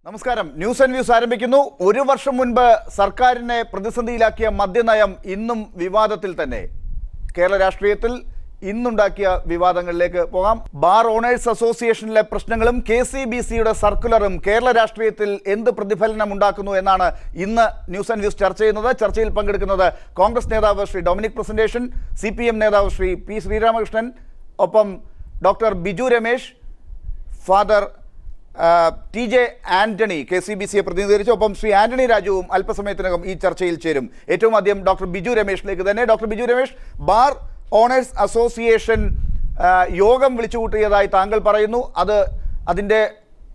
നമസ്കാരം. News and views ആരംഭിക്കുന്നു. ഒരു വർഷം മുൻപ് സർക്കാരിനെ പ്രതിസന്ധിയിലാക്കിയ മദ്യനയം ഇന്നും വിവാദത്തിൽ തന്നെ. കേരള രാഷ്ട്രീയത്തിൽ ഇന്നുണ്ടാക്കിയ വിവാദങ്ങളിലേക്ക് പോകാം. ബാർ ഓണേഴ്സ് അസോസിയേഷനിലെ പ്രശ്നങ്ങളും KCBCയുടെ സർക്കുലറും കേരള രാഷ്ട്രീയത്തിൽ എന്ത് പ്രതിഫലനം ഉണ്ടാക്കുന്നു എന്നാണ് ഇന്ന് ന്യൂസ് ആൻഡ് വ്യൂസ് ചർച്ച ചെയ്യുന്നത്. ചർച്ചയിൽ പങ്കെടുക്കുന്നത് കോൺഗ്രസ് നേതാവ് ശ്രീ ഡൊമിനിക് പ്രസന്റേഷൻ, CPM നേതാവ് ശ്രീ P. ശ്രീരാമകൃഷ്ണൻ, ഒപ്പം doctor Biju Ramesh, father TJ Antony KCBCയെ പ്രതിനിധീകരിച്ചു, ഒപ്പം ശ്രീ ആന്റണി രാജുവും അല്പസമയത്തിനകം ഈ ചർച്ചയിൽ ചേരും. ഏറ്റവും ആദ്യം ഡോക്ടർ ബിജു രമേശിലേക്ക് തന്നെ. Doctor Biju Ramesh, bar owners association യോഗം വിളിച്ചുകൂട്ടിയതായി താങ്കൾ പറയുന്നു. അതിൻ്റെ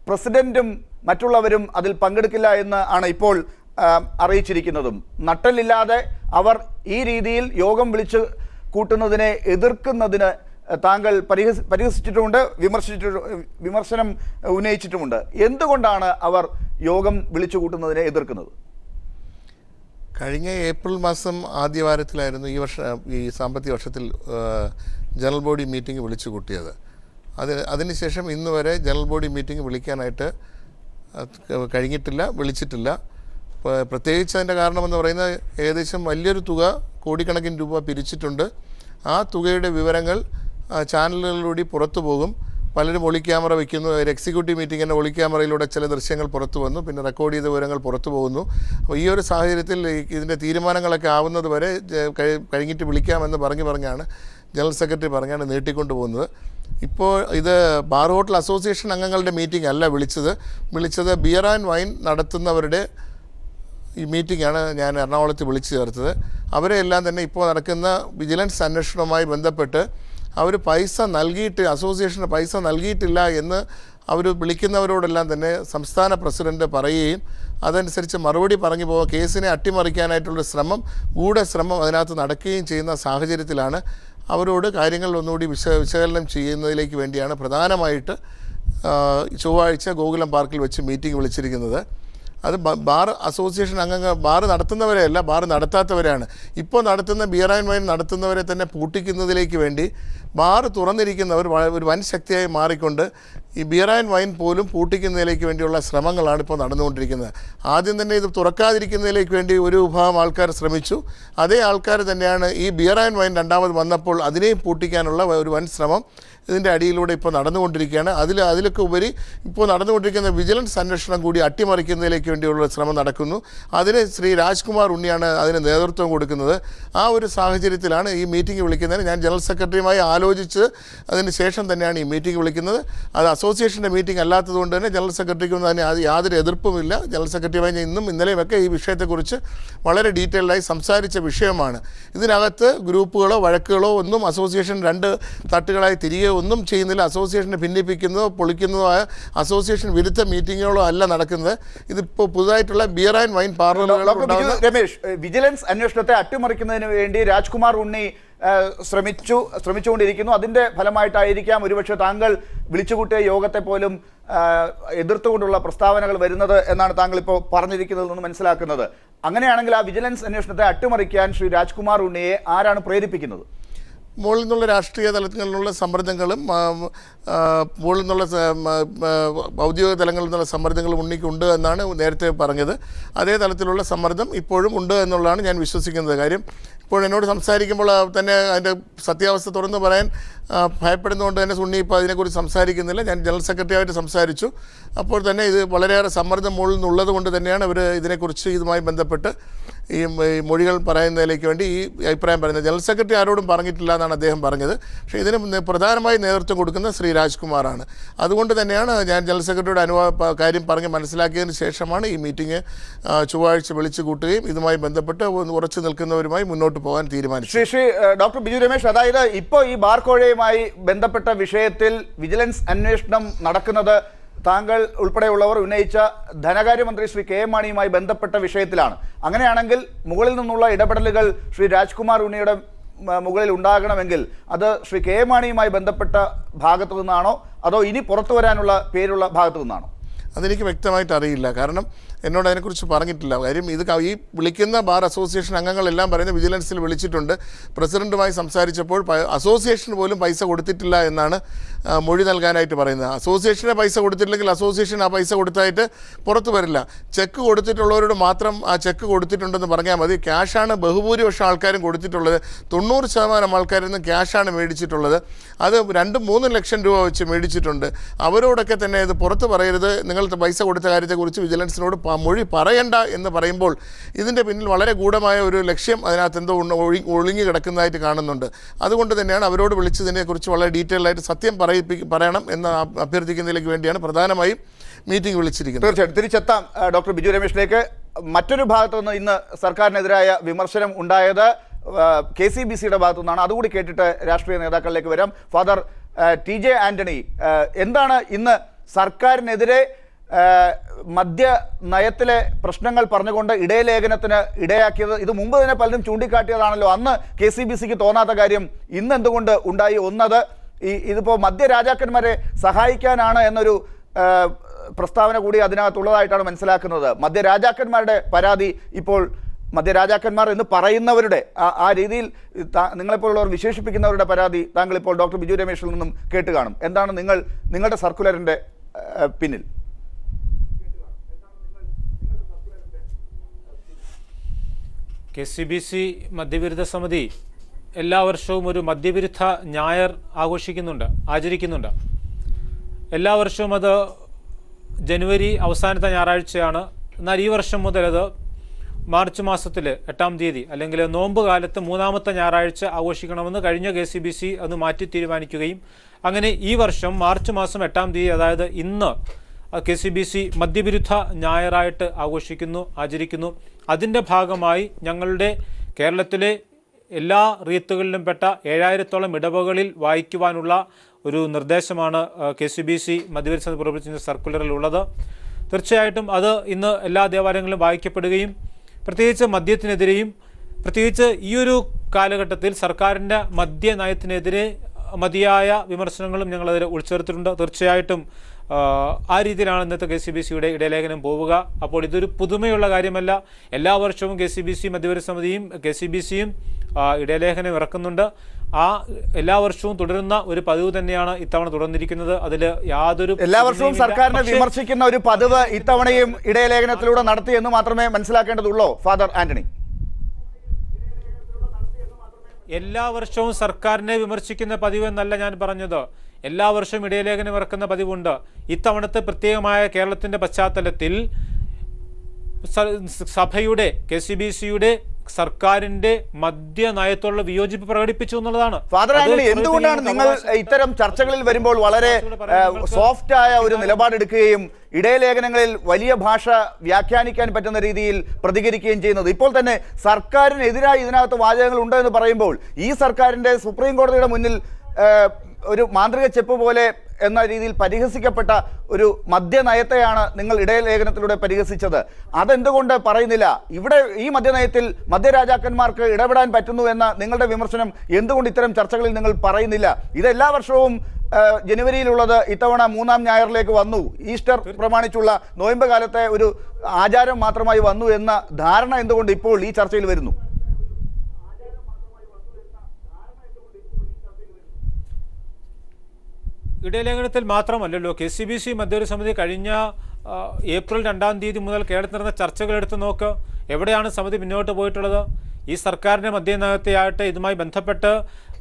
പ്രസിഡന്റും മറ്റുള്ളവരും അതിൽ പങ്കെടുക്കില്ല എന്ന് ആണ് ഇപ്പോൾ അറിയിച്ചിരിക്കുന്നതും. നട്ടലില്ലാതെ അവർ ഈ രീതിയിൽ യോഗം വിളിച്ചു കൂട്ടുന്നതിനെ എതിർക്കുന്നതിന് താങ്കൾ പരിഹസിച്ചിട്ടുമുണ്ട്, വിമർശനം ഉന്നയിച്ചിട്ടുമുണ്ട്. എന്തുകൊണ്ടാണ് അവർ യോഗം വിളിച്ചു കൂട്ടുന്നതിനെ എതിർക്കുന്നത്? കഴിഞ്ഞ ഏപ്രിൽ മാസം ആദ്യവാരത്തിലായിരുന്നു ഈ സാമ്പത്തിക വർഷത്തിൽ ജനറൽ ബോഡി മീറ്റിംഗ് വിളിച്ചു കൂട്ടിയത്. അതിനുശേഷം ഇന്ന് വരെ ജനറൽ ബോഡി മീറ്റിംഗ് വിളിക്കാനായിട്ട് കഴിഞ്ഞിട്ടില്ല, വിളിച്ചിട്ടില്ല. പ്രത്യേകിച്ച് അതിൻ്റെ കാരണമെന്ന് പറയുന്നത് ഏകദേശം വലിയൊരു തുക, കോടിക്കണക്കിന് രൂപ പിരിച്ചിട്ടുണ്ട്. ആ തുകയുടെ വിവരങ്ങൾ ചാനലുകളിലൂടെ പുറത്തു പോകും. പലരും ഒളി ക്യാമറ വയ്ക്കുന്നു. ഒരു എക്സിക്യൂട്ടീവ് മീറ്റിങ്ങിൻ്റെ ഒളി ക്യാമറയിലൂടെ ചില ദൃശ്യങ്ങൾ പുറത്തു വന്നു, പിന്നെ റെക്കോർഡ് ചെയ്ത വിവരങ്ങൾ പുറത്തു പോകുന്നു. അപ്പോൾ ഈ ഒരു സാഹചര്യത്തിൽ ഇതിൻ്റെ തീരുമാനങ്ങളൊക്കെ ആവുന്നത് വരെ കഴിഞ്ഞിട്ട് വിളിക്കാമെന്ന് പറഞ്ഞാണ് ജനറൽ സെക്രട്ടറി പറഞ്ഞാണ് നീട്ടിക്കൊണ്ടു പോകുന്നത്. ഇപ്പോൾ ഇത് ബാർ ഹോട്ടൽ അസോസിയേഷൻ അംഗങ്ങളുടെ മീറ്റിംഗ് അല്ല വിളിച്ചത് ബിയർ ആൻഡ് വൈൻ നടത്തുന്നവരുടെ ഈ മീറ്റിംഗാണ് ഞാൻ എറണാകുളത്ത് വിളിച്ചു ചേർത്തത്. അവരെ എല്ലാം തന്നെ ഇപ്പോൾ നടക്കുന്ന വിജിലൻസ് അന്വേഷണവുമായി ബന്ധപ്പെട്ട് അവർ പൈസ നൽകിയിട്ട്, അസോസിയേഷന് പൈസ നൽകിയിട്ടില്ല എന്ന് അവർ വിളിക്കുന്നവരോടെല്ലാം തന്നെ സംസ്ഥാന പ്രസിഡന്റ് പറയുകയും അതനുസരിച്ച് മറുപടി പറഞ്ഞു പോകുക, കേസിനെ അട്ടിമറിക്കാനായിട്ടുള്ള ഗൂഢശ്രമം അതിനകത്ത് നടക്കുകയും ചെയ്യുന്ന സാഹചര്യത്തിലാണ് അവരോട് കാര്യങ്ങൾ ഒന്നുകൂടി വിശകലനം ചെയ്യുന്നതിലേക്ക് വേണ്ടിയാണ് പ്രധാനമായിട്ട് ചൊവ്വാഴ്ച ഗോകുലം പാർക്കിൽ വെച്ച് മീറ്റിംഗ് വിളിച്ചിരിക്കുന്നത്. അത് ബാർ അസോസിയേഷൻ അംഗങ്ങൾ ബാർ നടത്തുന്നവരെയല്ല, ബാർ നടത്താത്തവരാണ്. ഇപ്പോൾ നടത്തുന്ന ബിയർ ആൻഡ് വൈൻ നടത്തുന്നവരെ തന്നെ പൂട്ടിക്കുന്നതിലേക്ക് വേണ്ടി ബാർ തുറന്നിരിക്കുന്നവർ ഒരു വൻ ശക്തിയായി മാറിക്കൊണ്ട് ഈ ബിയർ ആൻഡ് വൈൻ പോലും പൂട്ടിക്കുന്നതിലേക്ക് വേണ്ടിയുള്ള ശ്രമങ്ങളാണ് ഇപ്പോൾ നടന്നുകൊണ്ടിരിക്കുന്നത്. ആദ്യം തന്നെ ഇത് തുറക്കാതിരിക്കുന്നതിലേക്ക് വേണ്ടി ഒരു വിഭാഗം ആൾക്കാർ ശ്രമിച്ചു. അതേ ആൾക്കാർ തന്നെയാണ് ഈ ബിയർ ആൻഡ് വൈൻ രണ്ടാമത് വന്നപ്പോൾ അതിനെയും പൂട്ടിക്കാനുള്ള ഒരു വൻ ശ്രമം ഇതിൻ്റെ അടിയിലൂടെ ഇപ്പോൾ നടന്നുകൊണ്ടിരിക്കുകയാണ്. അതിലൊക്കെ ഉപരി ഇപ്പോൾ നടന്നുകൊണ്ടിരിക്കുന്ന വിജിലൻസ് അന്വേഷണം കൂടി അട്ടിമറിക്കുന്നതിലേക്ക് വേണ്ടിയുള്ള ശ്രമം നടക്കുന്നു. അതിന് ശ്രീ രാജ്കുമാർ ഉണ്ണിയാണ് അതിന് നേതൃത്വം കൊടുക്കുന്നത്. ആ ഒരു സാഹചര്യത്തിലാണ് ഈ മീറ്റിംഗ് വിളിക്കുന്നത്. ഞാൻ ജനറൽ സെക്രട്ടറിയുമായി ആലോചിച്ച് അതിന് ശേഷം തന്നെയാണ് ഈ മീറ്റിംഗ് വിളിക്കുന്നത്. അത് അസോസിയേഷൻ്റെ മീറ്റിംഗ് അല്ലാത്തതുകൊണ്ട് തന്നെ ജനറൽ സെക്രട്ടറിക്കൊന്നും അതിന് യാതൊരു എതിർപ്പുമില്ല. ജനറൽ സെക്രട്ടറിയുമായി ഞാൻ ഇന്നും ഇന്നലെയുമൊക്കെ ഈ വിഷയത്തെക്കുറിച്ച് വളരെ ഡീറ്റെയിൽഡായി സംസാരിച്ച വിഷയമാണ്. ഇതിനകത്ത് ഗ്രൂപ്പുകളോ വഴക്കുകളോ ഒന്നും അസോസിയേഷൻ രണ്ട് തട്ടുകളായി തിരികെ ഒന്നും ചെയ്യുന്നില്ല. അസോസിയേഷനെ ഭിന്നിപ്പിക്കുന്നതോ പൊളിക്കുന്നതോ ആയ അസോസിയേഷൻ വിരുദ്ധ മീറ്റിങ്ങുകളോ അല്ല നടക്കുന്നത്. ഇതിപ്പോൾ പുതുതായിട്ടുള്ള ബിയർ ആൻഡ് വൈൻ പാർലറുകൾ. രമേശ്, വിജിലൻസ് അന്വേഷണത്തെ അട്ടിമറിക്കുന്നതിന് വേണ്ടി രാജ്കുമാർ ഉണ്ണി ശ്രമിച്ചുകൊണ്ടിരിക്കുന്നു. അതിന്റെ ഫലമായിട്ടായിരിക്കാം ഒരുപക്ഷെ താങ്കൾ വിളിച്ചുകൂട്ടിയ യോഗത്തെ പോലും എതിർത്തുകൊണ്ടുള്ള പ്രസ്താവനകൾ വരുന്നത് എന്നാണ് താങ്കൾ ഇപ്പോൾ പറഞ്ഞിരിക്കുന്നതെന്ന് മനസ്സിലാക്കുന്നത്. അങ്ങനെയാണെങ്കിൽ ആ വിജിലൻസ് അന്വേഷണത്തെ അട്ടിമറിക്കാൻ ശ്രീ രാജ്കുമാർ ഉണ്ണിയെ ആരാണ് പ്രേരിപ്പിക്കുന്നത്? മുകളിൽ നിന്നുള്ള രാഷ്ട്രീയ തലത്തിലുള്ള സമ്മർദ്ദങ്ങളും മുകളിൽ നിന്നുള്ള ഔദ്യോഗിക തലങ്ങളിൽ നിന്നുള്ള സമ്മർദ്ദങ്ങളും ഉണ്ണിക്കുണ്ട് എന്നാണ് നേരത്തെ പറഞ്ഞത്. അതേ തലത്തിലുള്ള സമ്മർദ്ദം ഇപ്പോഴും ഉണ്ട് എന്നുള്ളതാണ് ഞാൻ വിശ്വസിക്കുന്നത്. കാര്യം ഇപ്പോൾ എന്നോട് സംസാരിക്കുമ്പോൾ തന്നെ അതിൻ്റെ സത്യാവസ്ഥ തുറന്നു പറയാൻ ഭയപ്പെടുന്നതുകൊണ്ട് തന്നെ ഉണ്ണി ഇപ്പോൾ അതിനെക്കുറിച്ച് സംസാരിക്കുന്നില്ല. ഞാൻ ജനറൽ സെക്രട്ടറിയായിട്ട് സംസാരിച്ചു. അപ്പോൾ തന്നെ ഇത് വളരെയേറെ സമ്മർദ്ദം മുകളിൽ നിന്നുള്ളത് കൊണ്ട് തന്നെയാണ് അവർ ഇതിനെക്കുറിച്ച് ഇതുമായി ബന്ധപ്പെട്ട് ഈ മൊഴികൾ പറയുന്നതിലേക്ക് വേണ്ടി ഈ അഭിപ്രായം പറയുന്നത്. ജനറൽ സെക്രട്ടറി ആരോടും പറഞ്ഞിട്ടില്ല എന്നാണ് അദ്ദേഹം പറഞ്ഞത്. പക്ഷേ ഇതിന് പ്രധാനമായി നേതൃത്വം കൊടുക്കുന്ന ശ്രീ രാജ്കുമാറാണ്. അതുകൊണ്ട് തന്നെയാണ് ഞാൻ ജനറൽ സെക്രട്ടറിയുടെ കാര്യം പറഞ്ഞ് മനസ്സിലാക്കിയതിന് ശേഷമാണ് ഈ മീറ്റിംഗ് ചൊവ്വാഴ്ച വിളിച്ചു കൂട്ടുകയും ഇതുമായി ബന്ധപ്പെട്ട് ഉറച്ചു നിൽക്കുന്നവരുമായി മുന്നോട്ട് പോകാൻ തീരുമാനിച്ചു. ശ്രീ ഡോക്ടർ ബിജു രമേശ്, അതായത് ഇപ്പോൾ ഈ ബാർ കോഴയുമായി ബന്ധപ്പെട്ട വിഷയത്തിൽ വിജിലൻസ് അന്വേഷണം നടക്കുന്നത് താങ്കൾ ഉൾപ്പെടെയുള്ളവർ ഉന്നയിച്ച ധനകാര്യമന്ത്രി ശ്രീ KM മാണിയുമായി ബന്ധപ്പെട്ട വിഷയത്തിലാണ്. അങ്ങനെയാണെങ്കിൽ മുകളിൽ നിന്നുള്ള ഇടപെടലുകൾ ശ്രീ രാജ്കുമാർ ഉണ്ണിയുടെ മുകളിൽ ഉണ്ടാകണമെങ്കിൽ അത് ശ്രീ KM മാണിയുമായി ബന്ധപ്പെട്ട ഭാഗത്തു നിന്നാണോ അതോ ഇനി പുറത്തു വരാനുള്ള പേരുള്ള ഭാഗത്തു നിന്നാണോ? അതെനിക്ക് വ്യക്തമായിട്ട് അറിയില്ല. കാരണം എന്നോട് അതിനെക്കുറിച്ച് പറഞ്ഞിട്ടില്ല. കാര്യം ഇത് ഈ വിളിക്കുന്ന ബാർ അസോസിയേഷൻ അംഗങ്ങളെല്ലാം പറയുന്നത് വിജിലൻസിൽ വിളിച്ചിട്ടുണ്ട്, പ്രസിഡൻറ്റുമായി സംസാരിച്ചപ്പോൾ അസോസിയേഷൻ പോലും പൈസ കൊടുത്തിട്ടില്ല എന്നാണ് മൊഴി നൽകാനായിട്ട് പറയുന്നത്. അസോസിയേഷനെ പൈസ കൊടുത്തിട്ടില്ലെങ്കിൽ അസോസിയേഷൻ ആ പൈസ കൊടുത്തായിട്ട് പുറത്തു വരില്ല. ചെക്ക് കൊടുത്തിട്ടുള്ളവരോട് മാത്രം ആ ചെക്ക് കൊടുത്തിട്ടുണ്ടെന്ന് പറഞ്ഞാൽ മതി. ക്യാഷാണ് ബഹുഭൂരിപക്ഷം ആൾക്കാരും കൊടുത്തിട്ടുള്ളത്. 90% ആൾക്കാരിൽ നിന്ന് ക്യാഷാണ് മേടിച്ചിട്ടുള്ളത്. അത് 2-3 ലക്ഷം രൂപ വെച്ച് മേടിച്ചിട്ടുണ്ട്. അവരോടൊക്കെ തന്നെ ഇത് പുറത്ത് പറയരുത്, നിങ്ങൾ പൈസ കൊടുത്ത കാര്യത്തെക്കുറിച്ച് വിജിലൻസിനോട് മൊഴി പറയണ്ട എന്ന് പറയുമ്പോൾ ഇതിൻ്റെ പിന്നിൽ വളരെ ഗൂഢമായ ഒരു ലക്ഷ്യം അതിനകത്ത് എന്തോ ഒളിഞ്ഞു കിടക്കുന്നതായിട്ട് കാണുന്നുണ്ട്. അതുകൊണ്ട് തന്നെയാണ് അവരോട് വിളിച്ചതിനെക്കുറിച്ച് വളരെ ഡീറ്റെയിൽ ആയിട്ട് സത്യം പറയണം എന്ന് അഭ്യർത്ഥിക്കുന്നതിലേക്ക് വേണ്ടിയാണ് പ്രധാനമായും മീറ്റിംഗ് വിളിച്ചിരിക്കുന്നത്. തീർച്ചയായിട്ടും തിരിച്ചെത്താം ഡോക്ടർ ബിജു രമേശിലേക്ക്. മറ്റൊരു ഭാഗത്തു നിന്ന് ഇന്ന് സർക്കാരിനെതിരായ വിമർശനം ഉണ്ടായത് KCBCയുടെ ഭാഗത്തു നിന്നാണ്. അതുകൂടി കേട്ടിട്ട് രാഷ്ട്രീയ നേതാക്കളിലേക്ക് വരാം. ഫാദർ TJ ആന്റണി, എന്താണ് ഇന്ന് സർക്കാരിനെതിരെ മദ്യ നയത്തിലെ പ്രശ്നങ്ങൾ പറഞ്ഞുകൊണ്ട് ഇടയലേഖനത്തിന് ഇടയാക്കിയത്? ഇത് മുമ്പ് തന്നെ പലരും ചൂണ്ടിക്കാട്ടിയതാണല്ലോ. അന്ന് KCBCക്ക് തോന്നാത്ത കാര്യം ഇന്ന് എന്തുകൊണ്ട് ഉണ്ടായി? ഒന്നത് ഇതിപ്പോൾ മദ്യരാജാക്കന്മാരെ സഹായിക്കാനാണ് എന്നൊരു പ്രസ്താവന കൂടി അതിനകത്തുള്ളതായിട്ടാണ് മനസ്സിലാക്കുന്നത്. മദ്യരാജാക്കന്മാരുടെ പരാതി ഇപ്പോൾ മദ്യരാജാക്കന്മാർ എന്ന് പറയുന്നവരുടെ ആ രീതിയിൽ നിങ്ങളെപ്പോലുള്ളവർ വിശേഷിപ്പിക്കുന്നവരുടെ പരാതി താങ്കൾ ഇപ്പോൾ ഡോക്ടർ ബിജു രമേശിൽ നിന്നും കേട്ട് കാണും. എന്താണ് നിങ്ങളുടെ സർക്കുലറിൻ്റെ പിന്നിൽ? KCBC മദ്യവിരുദ്ധ സമിതി എല്ലാ വർഷവും ഒരു മദ്യവിരുദ്ധ ഞായർ ആചരിക്കുന്നുണ്ട്. എല്ലാ വർഷവും അത് ജനുവരി അവസാനത്തെ ഞായറാഴ്ചയാണ്. എന്നാൽ ഈ വർഷം മുതൽ അത് മാർച്ച് മാസത്തിൽ 8-ാം തീയതി അല്ലെങ്കിൽ നോമ്പ് കാലത്ത് 3-ാമത്തെ ഞായറാഴ്ച ആഘോഷിക്കണമെന്ന് കഴിഞ്ഞ KCBC അത് മാറ്റി തീരുമാനിക്കുകയും അങ്ങനെ ഈ വർഷം മാർച്ച് മാസം 8-ാം തീയതി, അതായത് ഇന്ന്, KCBC മദ്യവിരുദ്ധ ഞായറായിട്ട് ആചരിക്കുന്നു. അതിൻ്റെ ഭാഗമായി ഞങ്ങളുടെ കേരളത്തിലെ എല്ലാ റീത്തുകളിലും പെട്ട 7000-ഓളം ഇടവകളിൽ വായിക്കുവാനുള്ള ഒരു നിർദ്ദേശമാണ് KCBC മദ്യവിരുദ്ധ സമിതി പുറപ്പെടുവിച്ച സർക്കുലറിലുള്ളത്. തീർച്ചയായിട്ടും അത് ഇന്ന് എല്ലാ ദേവാലയങ്ങളിലും വായിക്കപ്പെടുകയും പ്രത്യേകിച്ച് മദ്യത്തിനെതിരെയും പ്രത്യേകിച്ച് ഈയൊരു കാലഘട്ടത്തിൽ സർക്കാരിൻ്റെ മദ്യനയത്തിനെതിരെ മതിയായ വിമർശനങ്ങളും ഞങ്ങളതിൽ ഉൾച്ചേർത്തിട്ടുണ്ട്. തീർച്ചയായിട്ടും ആ രീതിയിലാണ് ഇന്നത്തെ KCBCയുടെ ഇടയലേഖനം പോവുക. അപ്പോൾ ഇതൊരു പുതുമയുള്ള കാര്യമല്ല. എല്ലാ വർഷവും KCBC മദ്യവിരുദ്ധ സമിതിയും KCBCയും ഇടയലേഖനം ഇറക്കുന്നുണ്ട്. ആ എല്ലാ വർഷവും തുടരുന്ന ഒരു പതിവ് തന്നെയാണ് ഇത്തവണ തുടർന്നിരിക്കുന്നത്. അതിൽ യാതൊരു എല്ലാ വർഷവും സർക്കാരിനെ വിമർശിക്കുന്ന ഒരു പതിവ് ഇത്തവണയും ഇടയലേഖനത്തിലൂടെ നടത്തി എന്ന് മാത്രമേ മനസ്സിലാക്കേണ്ടതുള്ളൂ ഫാദർ ആന്റണി? എല്ലാ വർഷവും സർക്കാരിനെ വിമർശിക്കുന്ന പതിവ് എന്നല്ല ഞാൻ പറഞ്ഞത്. എല്ലാ വർഷവും ഇടയലേഖനം ഇറക്കുന്ന പതിവുണ്ട്. ഇത്തവണത്തെ പ്രത്യേകമായ കേരളത്തിൻ്റെ പശ്ചാത്തലത്തിൽ സഭയുടെ KCBCയുടെ സർക്കാരിന്റെ മദ്യനയത്തോടുള്ള വിയോജിപ്പ് പ്രകടിപ്പിച്ചു എന്നുള്ളതാണ്. ഫാദർ ആന്റണി, എന്തുകൊണ്ടാണ് നിങ്ങൾ ഇത്തരം ചർച്ചകളിൽ വരുമ്പോൾ വളരെ സോഫ്റ്റ് ആയ ഒരു നിലപാടെടുക്കുകയും ഇടയലേഖനങ്ങളിൽ വലിയ ഭാഷ വ്യാഖ്യാനിക്കാൻ പറ്റുന്ന രീതിയിൽ പ്രതികരിക്കുകയും ചെയ്യുന്നത്? ഇപ്പോൾ തന്നെ സർക്കാരിനെതിരായി ഇതിനകത്ത് വാചകങ്ങൾ ഉണ്ട് എന്ന് പറയുമ്പോൾ ഈ സർക്കാരിന്റെ സുപ്രീം കോടതിയുടെ മുന്നിൽ ഒരു മാന്ത്രിക ചെപ്പ് പോലെ എന്ന രീതിയിൽ പരിഹസിക്കപ്പെട്ട ഒരു മദ്യനയത്തെയാണ് നിങ്ങൾ ഇടയലേഖനത്തിലൂടെ പരിഹസിച്ചത്. അതെന്തുകൊണ്ട് പറയുന്നില്ല? ഇവിടെ ഈ മദ്യനയത്തിൽ മദ്യരാജാക്കന്മാർക്ക് ഇടപെടാൻ പറ്റുന്നു എന്ന നിങ്ങളുടെ വിമർശനം എന്തുകൊണ്ട് ഇത്തരം ചർച്ചകളിൽ നിങ്ങൾ പറയുന്നില്ല? ഇതെല്ലാ വർഷവും ജനുവരിയിലുള്ളത് ഇത്തവണ 3-ാം ഞായറിലേക്ക് വന്നു. ഈസ്റ്റർ പ്രമാണിച്ചുള്ള നോയമ്പ് കാലത്തെ ഒരു ആചാരം മാത്രമായി വന്നു എന്ന ധാരണ എന്തുകൊണ്ട് ഇപ്പോൾ ഈ ചർച്ചയിൽ വരുന്നു? ഇടയലേഖനത്തിൽ മാത്രമല്ലല്ലോ, KCBC മദ്യവിരുദ്ധ സമിതി കഴിഞ്ഞ ഏപ്രിൽ 2-ാം തീയതി മുതൽ കേരളത്തിൽ നടന്ന ചർച്ചകൾ എടുത്ത് നോക്ക്. എവിടെയാണ് സമിതി മുന്നോട്ട് പോയിട്ടുള്ളത്? ഈ സർക്കാരിൻ്റെ മദ്യനയത്തെയായിട്ട് ഇതുമായി ബന്ധപ്പെട്ട്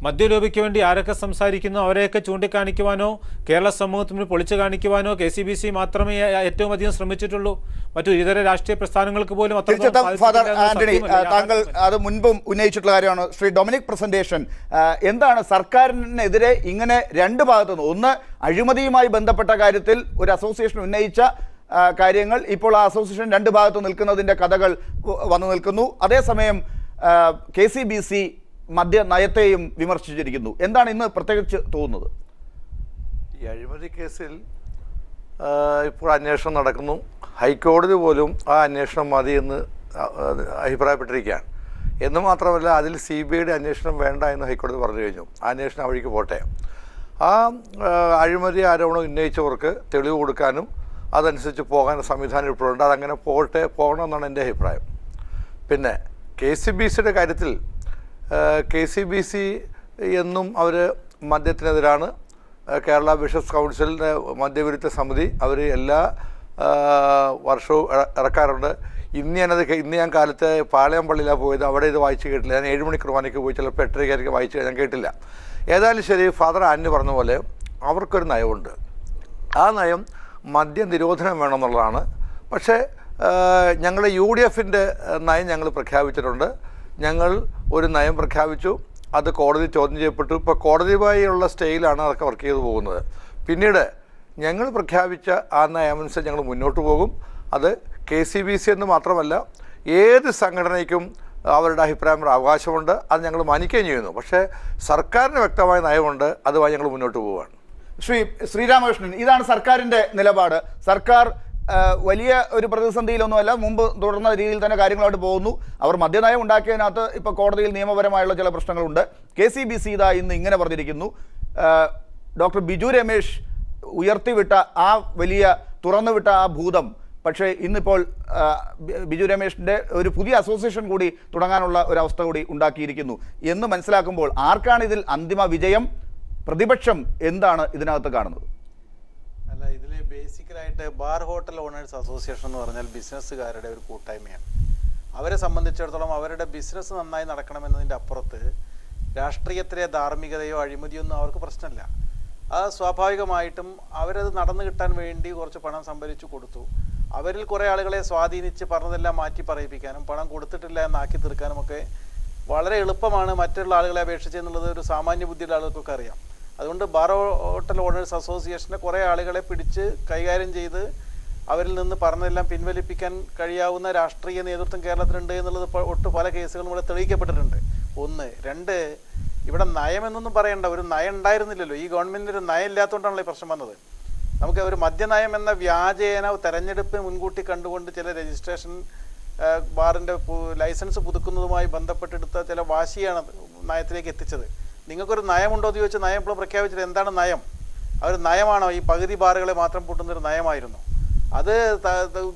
മദ്യലോബിക്ക് വേണ്ടി ആരൊക്കെ സംസാരിക്കുന്നു അവരെയൊക്കെ ചൂണ്ടിക്കാണിക്കുവാനോ കേരള സമൂഹത്തിന് പൊളിച്ചു കാണിക്കുവാനോ KCBC മാത്രമേ ഏറ്റവും അധികം ശ്രമിച്ചിട്ടുള്ളൂ. മറ്റു ഇതര രാഷ്ട്രീയ പ്രസ്ഥാനങ്ങൾക്ക് പോലും ഫാദർ ആന്റണി, താങ്കൾ അത് മുൻപും ഉന്നയിച്ചിട്ടുള്ള കാര്യമാണ്. ശ്രീ ഡൊമിനിക് പ്രസന്റേഷൻ, എന്താണ് സർക്കാരിനെതിരെ ഇങ്ങനെ രണ്ട് ഭാഗത്തുനിന്ന്, ഒന്ന് അഴിമതിയുമായി ബന്ധപ്പെട്ട കാര്യത്തിൽ ഒരു അസോസിയേഷൻ ഉന്നയിച്ച കാര്യങ്ങൾ, ഇപ്പോൾ ആ അസോസിയേഷൻ രണ്ട് ഭാഗത്ത് നിൽക്കുന്നതിൻ്റെ കഥകൾ വന്നു നിൽക്കുന്നു. അതേസമയം KCBC മദ്യ നയത്തെയും വിമർശിച്ചിരിക്കുന്നു. എന്താണ് ഇന്ന് പ്രത്യേകിച്ച് തോന്നുന്നത്? ഈ അഴിമതി കേസിൽ ഇപ്പോൾ അന്വേഷണം നടക്കുന്നു. ഹൈക്കോടതി പോലും ആ അന്വേഷണം മതി എന്ന് അഭിപ്രായപ്പെട്ടിരിക്കുകയാണ്. എന്ന് മാത്രമല്ല, അതിൽ CBIയുടെ അന്വേഷണം വേണ്ട എന്ന് ഹൈക്കോടതി പറഞ്ഞു കഴിഞ്ഞു. ആ അന്വേഷണം ആ വഴിക്ക് പോട്ടെ. ആ അഴിമതി ആരോപണം ഉന്നയിച്ചവർക്ക് തെളിവ് കൊടുക്കാനും അതനുസരിച്ച് പോകാൻ സംവിധാനം ഇപ്പോഴുണ്ട്. അതങ്ങനെ പോകണമെന്നാണ് എൻ്റെ അഭിപ്രായം. പിന്നെ KCBC കാര്യത്തിൽ KCBC എന്നും അവർ മദ്യത്തിനെതിരാണ്. കേരള ബിഷപ്സ് കൗൺസിലിൻ്റെ മദ്യവിരുദ്ധ സമിതി അവർ എല്ലാ വർഷവും ഇറക്കാറുണ്ട്. ഇന്ന് ഞാൻ കാലത്ത് പാളയം പള്ളിയിലാണ് പോയത്. അവിടെ ഇത് വായിച്ച് കേട്ടില്ല. ഞാൻ 7 മണിക്ക് കുർബാനയ്ക്ക് പോയി, ചിലപ്പോൾ 8:30 വായിച്ച് ഞാൻ കേട്ടില്ല. ഏതായാലും ശരി, ഫാദർ ആന്റണി പറഞ്ഞ പോലെ അവർക്കൊരു നയമുണ്ട്. ആ നയം മദ്യ നിരോധനം വേണമെന്നുള്ളതാണ്. പക്ഷേ ഞങ്ങൾ UDFൻ്റെ നയം ഞങ്ങൾ പ്രഖ്യാപിച്ചിട്ടുണ്ട്. ഞങ്ങൾ ഒരു നയം പ്രഖ്യാപിച്ചു, അത് കോടതി ചോദ്യം ചെയ്യപ്പെട്ടു. ഇപ്പോൾ കോടതിയുമായുള്ള സ്റ്റേയിലാണ് അതൊക്കെ വർക്ക് ചെയ്തു പോകുന്നത്. പിന്നീട് ഞങ്ങൾ പ്രഖ്യാപിച്ച ആ നയമനുസരിച്ച് ഞങ്ങൾ മുന്നോട്ട് പോകും. അത് KCBC എന്ന് മാത്രമല്ല ഏത് സംഘടനയ്ക്കും അവരുടെ അഭിപ്രായം അവകാശമുണ്ട്. അത് ഞങ്ങൾ മാനിക്കുകയും ചെയ്യുന്നു. പക്ഷേ സർക്കാരിന് വ്യക്തമായ നയമുണ്ട്, അതുമായി ഞങ്ങൾ മുന്നോട്ട് പോവുകയാണ്. ശ്രീരാമകൃഷ്ണൻ, ഇതാണ് സർക്കാരിൻ്റെ നിലപാട്. സർക്കാർ വലിയ ഒരു പ്രതിസന്ധിയിലൊന്നുമല്ല, മുമ്പ് തുടർന്ന രീതിയിൽ തന്നെ കാര്യങ്ങളായിട്ട് പോകുന്നു. അവർ മദ്യനയം ഉണ്ടാക്കിയതിനകത്ത് ഇപ്പോൾ കോടതിയിൽ നിയമപരമായുള്ള ചില പ്രശ്നങ്ങളുണ്ട്. KCBC ഇതാ ഇന്ന് ഇങ്ങനെ പറഞ്ഞിരിക്കുന്നു. ഡോക്ടർ ബിജു രമേശ് ഉയർത്തിവിട്ട ആ വലിയ തുറന്നുവിട്ട ആ ഭൂതം പക്ഷേ ഇന്നിപ്പോൾ ബിജു രമേശിൻ്റെ ഒരു പുതിയ അസോസിയേഷൻ കൂടി തുടങ്ങാനുള്ള ഒരവസ്ഥ കൂടി ഉണ്ടാക്കിയിരിക്കുന്നു എന്ന് മനസ്സിലാക്കുമ്പോൾ ആർക്കാണ് ഇതിൽ അന്തിമ വിജയം? പ്രതിപക്ഷം എന്താണ് ഇതിനകത്ത് കാണുന്നത്? അല്ല, ഇതിൽ ബേസിക്കലായിട്ട് ബാർ ഹോട്ടൽ ഓണേഴ്സ് അസോസിയേഷൻ എന്ന് പറഞ്ഞാൽ ബിസിനസ്സുകാരുടെ ഒരു കൂട്ടായ്മയാണ്. അവരെ സംബന്ധിച്ചിടത്തോളം അവരുടെ ബിസിനസ് നന്നായി നടക്കണമെന്നതിൻ്റെ അപ്പുറത്ത് രാഷ്ട്രീയത്തിലെ ധാർമ്മികതയോ അഴിമതിയോ ഒന്നും അവർക്ക് പ്രശ്നമില്ല. അത് സ്വാഭാവികമായിട്ടും അവരത് നടന്നു കിട്ടാൻ വേണ്ടി കുറച്ച് പണം സംഭരിച്ചു കൊടുത്തു. അവരിൽ കുറേ ആളുകളെ സ്വാധീനിച്ച് പറഞ്ഞതെല്ലാം മാറ്റി പറയിപ്പിക്കാനും പണം കൊടുത്തിട്ടില്ല എന്നാക്കി തീർക്കാനുമൊക്കെ വളരെ എളുപ്പമാണ് മറ്റുള്ള ആളുകളെ അപേക്ഷിച്ച് എന്നുള്ളത് ഒരു സാമാന്യ ബുദ്ധിയുള്ള ആളുകൾക്കൊക്കെ അറിയാം. അതുകൊണ്ട് ബാർ ഹോട്ടൽ ഓണേഴ്സ് അസോസിയേഷൻ്റെ കുറേ ആളുകളെ പിടിച്ച് കൈകാര്യം ചെയ്ത് അവരിൽ നിന്ന് പറഞ്ഞതെല്ലാം പിൻവലിപ്പിക്കാൻ കഴിയാവുന്ന രാഷ്ട്രീയ നേതൃത്വം കേരളത്തിലുണ്ട് എന്നുള്ളത് ഒട്ട് പല കേസുകളും ഇവിടെ തെളിയിക്കപ്പെട്ടിട്ടുണ്ട്. 1. 2, ഇവിടെ നയമെന്നൊന്നും പറയണ്ട, ഒരു നയം ഉണ്ടായിരുന്നില്ലല്ലോ. ഈ ഗവൺമെൻറ്റിന് ഒരു നയം ഇല്ലാത്തതുകൊണ്ടാണല്ലോ ഈ പ്രശ്നം വന്നത്. നമുക്ക് ഒരു മദ്യനയം എന്ന വ്യാജേന തെരഞ്ഞെടുപ്പ് മുൻകൂട്ടി കണ്ടുകൊണ്ട് ചില രജിസ്ട്രേഷൻ ബാറിൻ്റെ ലൈസൻസ് പുതുക്കുന്നതുമായി ബന്ധപ്പെട്ടെടുത്ത ചില വാശിയാണ് നയത്തിലേക്ക് എത്തിച്ചത്. നിങ്ങൾക്കൊരു നയമുണ്ടോ എന്ന് ചോദിച്ചാൽ നയം ഇപ്പോൾ പ്രഖ്യാപിച്ചത് എന്താണ് നയം? അവർ നയമാണോ? ഈ പകുതി ബാറുകളെ മാത്രം പൂട്ടുന്നൊരു നയമായിരുന്നു അത്.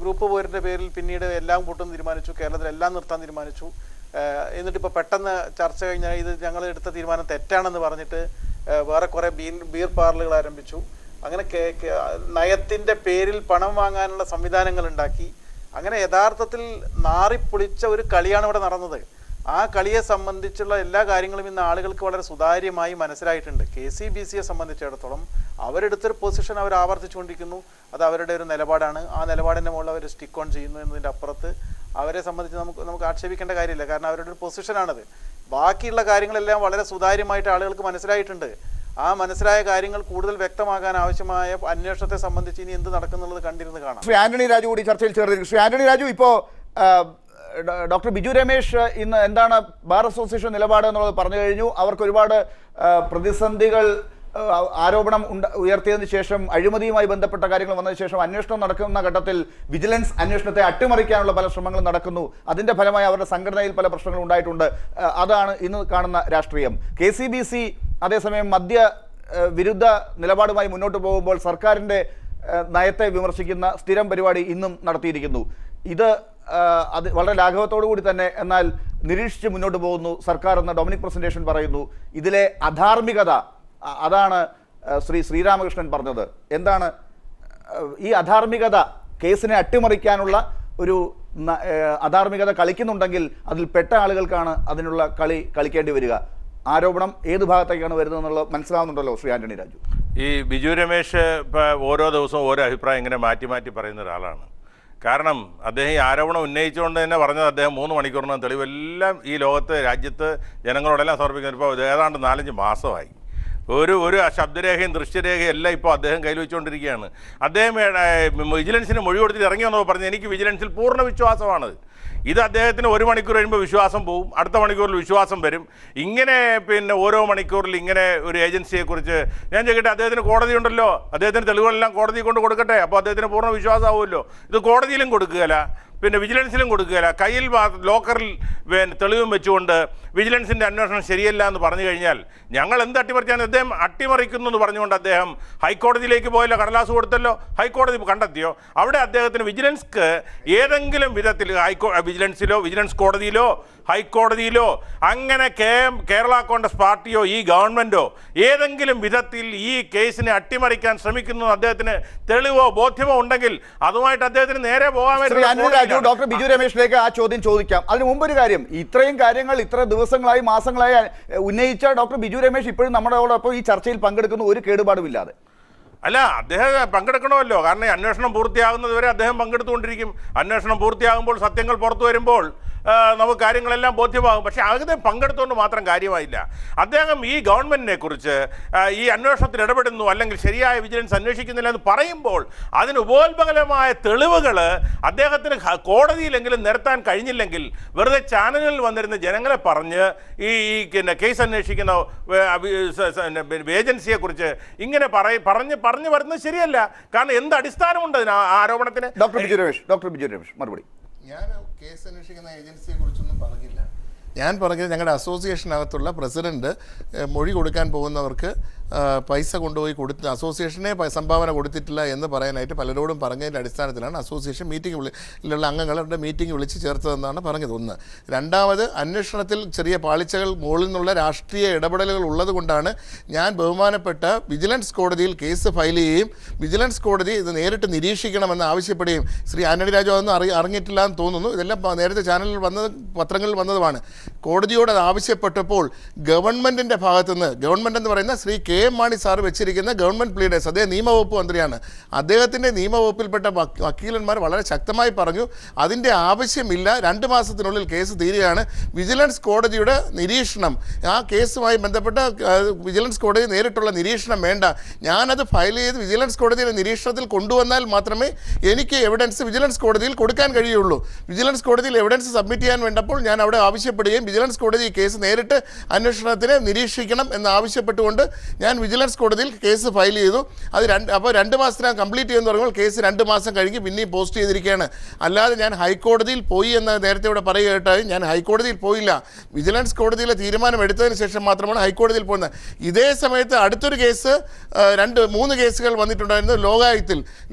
ഗ്രൂപ്പ് പോരിൻ്റെ പേരിൽ പിന്നീട് എല്ലാം പൂട്ടുന്ന തീരുമാനിച്ചു, കേരളത്തിൽ എല്ലാം നിർത്താൻ തീരുമാനിച്ചു. എന്നിട്ടിപ്പോൾ പെട്ടെന്ന് ചർച്ച കഴിഞ്ഞാൽ ഇത് ഞങ്ങൾ എടുത്ത തീരുമാനം തെറ്റാണെന്ന് പറഞ്ഞിട്ട് വേറെ കുറേ ബീർ പാർലറുകൾ ആരംഭിച്ചു. അങ്ങനെ നയത്തിൻ്റെ പേരിൽ പണം വാങ്ങാനുള്ള സംവിധാനങ്ങൾ ഉണ്ടാക്കി. അങ്ങനെ യഥാർത്ഥത്തിൽ നാറിപ്പൊളിച്ച ഒരു കളിയാണ് ഇവിടെ നടന്നത്. ആ കളിയെ സംബന്ധിച്ചുള്ള എല്ലാ കാര്യങ്ങളും ഇന്ന് ആളുകൾക്ക് വളരെ സുതാര്യമായി മനസ്സിലായിട്ടുണ്ട്. KCBCയെ സംബന്ധിച്ചിടത്തോളം അവരെടുത്തൊരു പൊസിഷൻ അവർ ആവർത്തിച്ചുകൊണ്ടിരിക്കുന്നു. അത് അവരുടെ ഒരു നിലപാടാണ്. ആ നിലപാടിൻ്റെ മുകളിൽ അവർ സ്റ്റിക്ക് ഓൺ ചെയ്യുന്നു എന്നതിൻ്റെ അപ്പുറത്ത് അവരെ സംബന്ധിച്ച് നമുക്ക് ആക്ഷേപിക്കേണ്ട കാര്യമില്ല. കാരണം അവരുടെ ഒരു പൊസിഷനാണത്. ബാക്കിയുള്ള കാര്യങ്ങളെല്ലാം വളരെ സുതാര്യമായിട്ട് ആളുകൾക്ക് മനസ്സിലായിട്ടുണ്ട്. ആ മനസ്സിലായ കാര്യങ്ങൾ കൂടുതൽ വ്യക്തമാകാൻ ആവശ്യമായ അന്വേഷണത്തെ സംബന്ധിച്ച് ഇനി എന്ത് നടക്കുന്നുള്ളത് കണ്ടിരുന്ന് കാണാം. ശ്രീ ആന്റണി രാജു കൂടി ചർച്ചയിൽ ചേർന്നിരിക്കും. ശ്രീ ആന്റണി രാജു, ഇപ്പോൾ ഡോക്ടർ ബിജു രമേശ് ഇന്ന് എന്താണ് ബാർ അസോസിയേഷൻ നിലപാട് എന്നുള്ളത് പറഞ്ഞു കഴിഞ്ഞു. അവർക്ക് ഒരുപാട് പ്രതിസന്ധികൾ, ആരോപണം ഉയർത്തിയതിനു ശേഷം അഴിമതിയുമായി ബന്ധപ്പെട്ട കാര്യങ്ങൾ വന്നതിന് ശേഷം അന്വേഷണം നടക്കുന്ന ഘട്ടത്തിൽ വിജിലൻസ് അന്വേഷണത്തെ അട്ടിമറിക്കാനുള്ള പല ശ്രമങ്ങളും നടക്കുന്നു. അതിൻ്റെ ഫലമായി അവരുടെ സംഘടനയിൽ പല പ്രശ്നങ്ങളും ഉണ്ടായിട്ടുണ്ട്. അതാണ് ഇന്ന് കാണുന്ന രാഷ്ട്രീയം. KCBC അതേസമയം മദ്യ വിരുദ്ധ നിലപാടുമായി മുന്നോട്ട് പോകുമ്പോൾ സർക്കാരിൻ്റെ നയത്തെ വിമർശിക്കുന്ന സ്ഥിരം പരിപാടി ഇന്നും നടത്തിയിരിക്കുന്നു. ഇത് അത് വളരെ ലാഘവത്തോടു കൂടി തന്നെ എന്നാൽ നിരീക്ഷിച്ച് മുന്നോട്ട് പോകുന്നു സർക്കാർ എന്ന് ഡൊമിനിക് പ്രസന്റേഷൻ പറയുന്നു. ഇതിലെ അധാർമികത, അതാണ് ശ്രീരാമകൃഷ്ണൻ പറഞ്ഞത്. എന്താണ് ഈ അധാർമികത? കേസിനെ അട്ടിമറിക്കാനുള്ള ഒരു അധാർമികത കളിക്കുന്നുണ്ടെങ്കിൽ അതിൽ പെട്ട ആളുകൾക്കാണ് അതിനുള്ള കളിക്കേണ്ടി വരിക. ആരോപണം ഏത് ഭാഗത്തേക്കാണ് വരുന്നത് എന്നുള്ളത് മനസ്സിലാവുന്നുണ്ടല്ലോ ശ്രീ ആന്റണി രാജു. ഈ ബിജു രമേശ് ഇപ്പോൾ ഓരോ ദിവസവും ഓരോ അഭിപ്രായം ഇങ്ങനെ മാറ്റി മാറ്റി പറയുന്ന ഒരാളാണ്. കാരണം അദ്ദേഹം ഈ ആരോപണം ഉന്നയിച്ചുകൊണ്ട് തന്നെ പറഞ്ഞത് അദ്ദേഹം 3 മണിക്കൂറിനകം തെളിവെല്ലാം ഈ ലോകത്ത് രാജ്യത്ത് ജനങ്ങളോടെല്ലാം സമർപ്പിക്കുന്നത്. ഇപ്പോൾ ഏതാണ്ട് 4-5 മാസമായി. ഒരു ശബ്ദരേഖയും ദൃശ്യരേഖയും എല്ലാം ഇപ്പോൾ അദ്ദേഹം കയ്യിൽ വെച്ചുകൊണ്ടിരിക്കുകയാണ്. അദ്ദേഹം വിജിലൻസിന് മൊഴി കൊടുത്തിട്ട് ഇറങ്ങി വന്നപ്പോൾ പറഞ്ഞു എനിക്ക് വിജിലൻസിൽ പൂർണ്ണ വിശ്വാസമാണ്. ഇത് അദ്ദേഹത്തിന് 1 മണിക്കൂർ കഴിയുമ്പോൾ വിശ്വാസം പോവും, അടുത്ത മണിക്കൂറിൽ വിശ്വാസം വരും. ഇങ്ങനെ ഓരോ മണിക്കൂറിൽ ഇങ്ങനെ ഒരു ഏജൻസിയെക്കുറിച്ച് ഞാൻ ചോദിക്കട്ടെ, അദ്ദേഹത്തിന് കോടതി ഉണ്ടല്ലോ, അദ്ദേഹത്തിന് തെളിവുകളെല്ലാം കോടതി കൊണ്ട് കൊടുക്കട്ടെ, അപ്പോൾ അദ്ദേഹത്തിന് പൂർണ്ണ വിശ്വാസമാവുമല്ലോ. ഇത് കോടതിയിലും കൊടുക്കുകയില്ല. പിന്നെ വിജിലൻസിലും കൊടുക്കുകയില്ല, കയ്യിൽ ലോക്കറിൽ തെളിവും വെച്ചുകൊണ്ട് വിജിലൻസിൻ്റെ അന്വേഷണം ശരിയല്ല എന്ന് പറഞ്ഞു കഴിഞ്ഞാൽ ഞങ്ങൾ എന്ത് അട്ടിമറിച്ചാണ്? അദ്ദേഹം അട്ടിമറിക്കുന്നു എന്ന് പറഞ്ഞുകൊണ്ട് അദ്ദേഹം ഹൈക്കോടതിയിലേക്ക് പോയല്ലോ, കടലാസ് കൊടുത്തല്ലോ, ഹൈക്കോടതി കണ്ടെത്തിയോ? അവിടെ അദ്ദേഹത്തിന് വിജിലൻസ്ക്ക് ഏതെങ്കിലും വിധത്തിൽ വിജിലൻസിലോ വിജിലൻസ് കോടതിയിലോ ഹൈക്കോടതിയിലോ അങ്ങനെ കേരള കോൺഗ്രസ് പാർട്ടിയോ ഈ ഗവൺമെൻറ്റോ ഏതെങ്കിലും വിധത്തിൽ ഈ കേസിനെ അട്ടിമറിക്കാൻ ശ്രമിക്കുന്നു അദ്ദേഹത്തിന് തെളിവോ ബോധ്യമോ ഉണ്ടെങ്കിൽ അതുമായിട്ട് അദ്ദേഹത്തിന് നേരെ പോകാൻ ഡോക്ടർ ബിജു രമേശിലേക്ക് ആ ചോദ്യം ചോദിക്കാം. അതിന് മുമ്പ് ഒരു കാര്യം, ഇത്രയും കാര്യങ്ങൾ ഇത്ര ദിവസങ്ങളായി മാസങ്ങളായി ഉന്നയിച്ച ഡോക്ടർ ബിജു രമേശ് ഇപ്പോഴും നമ്മളോടൊപ്പം ഈ ചർച്ചയിൽ പങ്കെടുക്കുന്ന ഒരു കേടുപാടുമില്ലാതെ. അല്ല, അദ്ദേഹം പങ്കെടുക്കണമല്ലോ. കാരണം അന്വേഷണം പൂർത്തിയാകുന്നത് വരെ അദ്ദേഹം പങ്കെടുത്തുകൊണ്ടിരിക്കും. അന്വേഷണം പൂർത്തിയാകുമ്പോൾ സത്യങ്ങൾ പുറത്തു വരുമ്പോൾ നമുക്ക് കാര്യങ്ങളെല്ലാം ബോധ്യമാകും. പക്ഷേ അദ്ദേഹം പങ്കെടുത്തുകൊണ്ട് മാത്രം കാര്യമായില്ല. അദ്ദേഹം ഈ ഗവൺമെൻറ്റിനെ കുറിച്ച് ഈ അന്വേഷണത്തിൽ ഇടപെടുന്നു അല്ലെങ്കിൽ ശരിയായ വിജിലൻസ് അന്വേഷിക്കുന്നില്ല എന്ന് പറയുമ്പോൾ അതിന് ഉപോത്ബലമായ തെളിവുകൾ അദ്ദേഹത്തിന് കോടതിയിലെങ്കിലും നിരത്താൻ കഴിഞ്ഞില്ലെങ്കിൽ വെറുതെ ചാനലുകളിൽ വന്നിരുന്ന ജനങ്ങളെ പറഞ്ഞ് ഈ കേസ് അന്വേഷിക്കുന്ന ഏജൻസിയെക്കുറിച്ച് ഇങ്ങനെ പറഞ്ഞു വരുന്നത് ശരിയല്ല. കാരണം എന്ത് അടിസ്ഥാനമുണ്ട് അതിന് ആരോപണത്തിന്? ഡോക്ടർ ബിജു രമേശ് മറുപടി. ഞാൻ കേസ് അന്വേഷിക്കുന്ന ഏജൻസിയെ കുറിച്ചൊന്നും പറഞ്ഞില്ല. ഞാൻ പറഞ്ഞത് ഞങ്ങളുടെ അസോസിയേഷനകത്തുള്ള പ്രസിഡന്റ് മൊഴി കൊടുക്കാൻ പോകുന്നവർക്ക് പൈസ കൊണ്ടുപോയി കൊടുത്ത് അസോസിയേഷനെ സംഭാവന കൊടുത്തിട്ടില്ല എന്ന് പറയാനായിട്ട് പലരോടും പറഞ്ഞതിൻ്റെ അടിസ്ഥാനത്തിലാണ് അസോസിയേഷൻ മീറ്റിംഗിലുള്ള അംഗങ്ങളുടെ മീറ്റിംഗ് വിളിച്ച് ചേർത്തതെന്നാണ് പറഞ്ഞത്. ഒന്ന്. രണ്ടാമത്, അന്വേഷണത്തിൽ ചെറിയ പാളിച്ചകൾ മുകളിൽ നിന്നുള്ള രാഷ്ട്രീയ ഇടപെടലുകൾ ഉള്ളതുകൊണ്ടാണ് ഞാൻ ബഹുമാനപ്പെട്ട വിജിലൻസ് കോടതിയിൽ കേസ് ഫയൽ ചെയ്യുകയും വിജിലൻസ് കോടതി ഇത് നേരിട്ട് നിരീക്ഷിക്കണമെന്ന് ആവശ്യപ്പെടുകയും ശ്രീ ആന്റണി രാജു അതൊന്നും അറിഞ്ഞിട്ടില്ല എന്ന് തോന്നുന്നു. ഇതെല്ലാം നേരത്തെ ചാനലിൽ വന്നത് പത്രങ്ങളിൽ വന്നതുമാണ്. കോടതിയോട് അത് ആവശ്യപ്പെട്ടപ്പോൾ ഗവൺമെൻറ്റിൻ്റെ ഭാഗത്തുനിന്ന്, ഗവൺമെൻറ് എന്ന് പറയുന്ന Shri K M Mani sir വെച്ചിരിക്കുന്ന ഗവൺമെൻറ് പ്ലീഡേഴ്സ്, അദ്ദേഹം നിയമവകുപ്പ് മന്ത്രിയാണ്, അദ്ദേഹത്തിൻ്റെ നിയമവകുപ്പിൽപ്പെട്ട വക്കീലന്മാർ വളരെ ശക്തമായി പറഞ്ഞു അതിൻ്റെ ആവശ്യമില്ല, 2 മാസത്തിനുള്ളിൽ കേസ് തീരുകയാണ്. വിജിലൻസ് കോടതിയുടെ നിരീക്ഷണം, ആ കേസുമായി ബന്ധപ്പെട്ട വിജിലൻസ് കോടതി നേരിട്ടുള്ള നിരീക്ഷണം വേണ്ട, ഞാനത് ഫയൽ ചെയ്ത് വിജിലൻസ് കോടതിയുടെ നിരീക്ഷണത്തിൽ കൊണ്ടുവന്നാൽ മാത്രമേ എനിക്ക് എവിഡൻസ് വിജിലൻസ് കോടതിയിൽ കൊടുക്കാൻ കഴിയുള്ളൂ. വിജിലൻസ് കോടതിയിൽ എവിഡൻസ് സബ്മിറ്റ് ചെയ്യാൻ വേണ്ടപ്പോൾ ഞാൻ അവിടെ ആവശ്യപ്പെടുകയും വിജിലൻസ് കോടതി ഈ കേസ് നേരിട്ട് അന്വേഷണത്തിന് നിരീക്ഷിക്കണം എന്ന് ആവശ്യപ്പെട്ടുകൊണ്ട് ഞാൻ വിജിലൻസ് കോടതിയിൽ കേസ് ഫയൽ ചെയ്തു. അത് അപ്പോൾ 2 മാസത്തിനകം കംപ്ലീറ്റ് ചെയ്യുമെന്ന് പറയുമ്പോൾ കേസ് 2 മാസം കഴിഞ്ഞ് പിന്നെയും പോസ്റ്റ് ചെയ്തിരിക്കുകയാണ്. അല്ലാതെ ഞാൻ ഹൈക്കോടതിയിൽ പോയി എന്ന് നേരത്തെ ഇവിടെ പറയുക കേട്ടാൽ ഞാൻ ഹൈക്കോടതിയിൽ പോയില്ല. വിജിലൻസ് കോടതിയിലെ തീരുമാനം എടുത്തതിന് ശേഷം മാത്രമാണ് ഹൈക്കോടതിയിൽ പോകുന്നത്. ഇതേ സമയത്ത് അടുത്തൊരു കേസ് 2-3 കേസുകൾ വന്നിട്ടുണ്ടായിരുന്നു.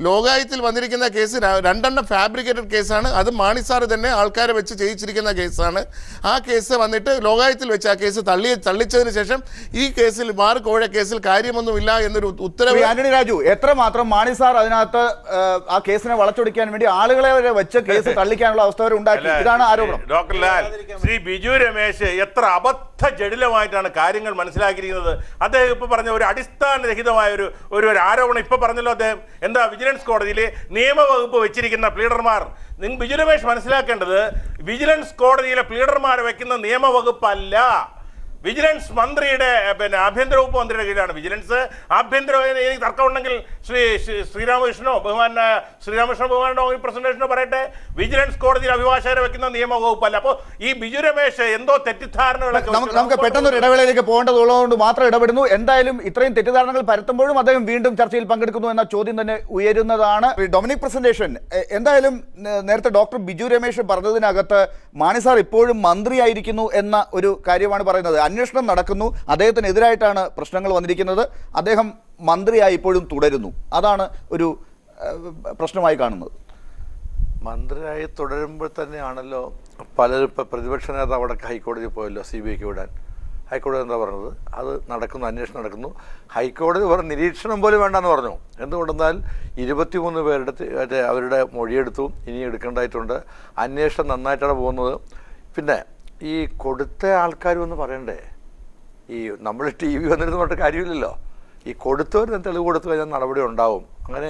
ലോകായുത്തിൽ വന്നിരിക്കുന്ന കേസ് 2 ഫാബ്രിക്കേറ്റഡ് കേസാണ്. അത് മാണി സാർ തന്നെ ആൾക്കാരെ വെച്ച് ചെയ്യിച്ചിരിക്കുന്ന കേസാണ്. ആ കേസ് വന്നിട്ട് ലോകായുത്തിൽ വെച്ച് ആ കേസ് തള്ളിച്ചതിന് ശേഷം ഈ കേസിൽ കോഴ കേസിൽ കാര്യമൊന്നുമില്ല എന്നൊരു ഉത്തരവ്. ആന്റണി രാജു, എത്രമാത്രം മാണി സാർ അതിനകത്ത് ആ കേസിനെ വളച്ചൊടിക്കാൻ വേണ്ടി ആളുകളെ വരെ വെച്ച് കേസ് തള്ളിക്കാനുള്ള അവസ്ഥ വരെ ഉണ്ടാക്കി. ഇതാണ് ആരോപണം. ഡോക്ടർ ലാൽ, ശ്രീ ബിജു രമേശ് എത്ര അബദ്ധ ജടിലമായിട്ടാണ് കാര്യങ്ങൾ മനസ്സിലാക്കിയിരിക്കുന്നത്. അദ്ദേഹം ഇപ്പൊ പറഞ്ഞ ഒരു അടിസ്ഥാനരഹിതമായ ഒരു ആരോപണം ഇപ്പൊ പറഞ്ഞല്ലോ. അദ്ദേഹം എന്താ വിജിലൻസ് കോടതിയിലെ നിയമവകുപ്പ് വെച്ചിരിക്കുന്ന പ്ലീഡർമാർ, ബിജു രമേശ് മനസ്സിലാക്കേണ്ടത് വിജിലൻസ് കോടതിയിലെ പ്ലീഡർമാരെ വെക്കുന്ന നിയമവകുപ്പല്ല, വിജിലൻസ് മന്ത്രിയുടെ ആഭ്യന്തര വകുപ്പ് മന്ത്രിയുടെ കീഴിലാണ് വിജിലൻസ്. ആഭ്യന്തര എനിക്ക് തർക്കമുണ്ടെങ്കിൽ ശ്രീരാമകൃഷ്ണനോ ബഹുമാനോ പ്രസന്റേഷനോ പറയട്ടെ. വിജിലൻസ് കോടതിയിൽ അഭിഭാഷകരെ വെക്കുന്ന നിയമവകുപ്പല്ല. അപ്പോൾ ഈ ബിജു രമേശ് എന്തോ തെറ്റിദ്ധാരണകളൊക്കെ നമുക്ക് പെട്ടെന്നൊരു ഇടവേളയിലേക്ക് പോകേണ്ടതുള്ളതുകൊണ്ട് മാത്രം ഇടപെടുന്നു. എന്തായാലും ഇത്രയും തെറ്റിദ്ധാരണകൾ പരത്തുമ്പോഴും അദ്ദേഹം വീണ്ടും ചർച്ചയിൽ പങ്കെടുക്കുന്നു എന്ന ചോദ്യം തന്നെ ഉയരുന്നതാണ്. ഡൊമിനിക് പ്രസന്റേഷൻ, എന്തായാലും നേരത്തെ ഡോക്ടർ ബിജു രമേശ് പറഞ്ഞതിനകത്ത് മാണി സാർ ഇപ്പോഴും മന്ത്രിയായിരിക്കുന്നു എന്ന ഒരു കാര്യമാണ് പറയുന്നത്. അന്വേഷണം നടക്കുന്നു, അദ്ദേഹത്തിനെതിരായിട്ടാണ് പ്രശ്നങ്ങൾ വന്നിരിക്കുന്നത്, അദ്ദേഹം മന്ത്രിയായി ഇപ്പോഴും തുടരുന്നു. അതാണ് ഒരു പ്രശ്നമായി കാണുന്നത്. മന്ത്രിയായി തുടരുമ്പോൾ തന്നെയാണല്ലോ പലരും ഇപ്പോൾ പ്രതിപക്ഷ നേതാവ് അവിടെ ഹൈക്കോടതി പോയല്ലോ CBIക്ക് വിടാൻ. ഹൈക്കോടതി എന്താ പറഞ്ഞത്? അത് നടക്കുന്നു, അന്വേഷണം നടക്കുന്നു. ഹൈക്കോടതി പറഞ്ഞ നിരീക്ഷണം പോലും വേണ്ടെന്ന് പറഞ്ഞു. എന്തുകൊണ്ടെന്നാൽ 23 പേരുടെ അവരുടെ മൊഴിയെടുത്തു, ഇനി എടുക്കേണ്ടതായിട്ടുണ്ട്. അന്വേഷണം നന്നായിട്ടാണ് പോകുന്നത്. പിന്നെ ഈ കൊടുത്ത ആൾക്കാരും ഒന്ന് പറയണ്ടേ? ഈ നമ്മൾ TV വന്നിരുന്ന് പറഞ്ഞിട്ട് കാര്യമില്ലല്ലോ. ഈ കൊടുത്തവർ തെളിവ് കൊടുത്തു കഴിഞ്ഞാൽ നടപടി ഉണ്ടാവും. അങ്ങനെ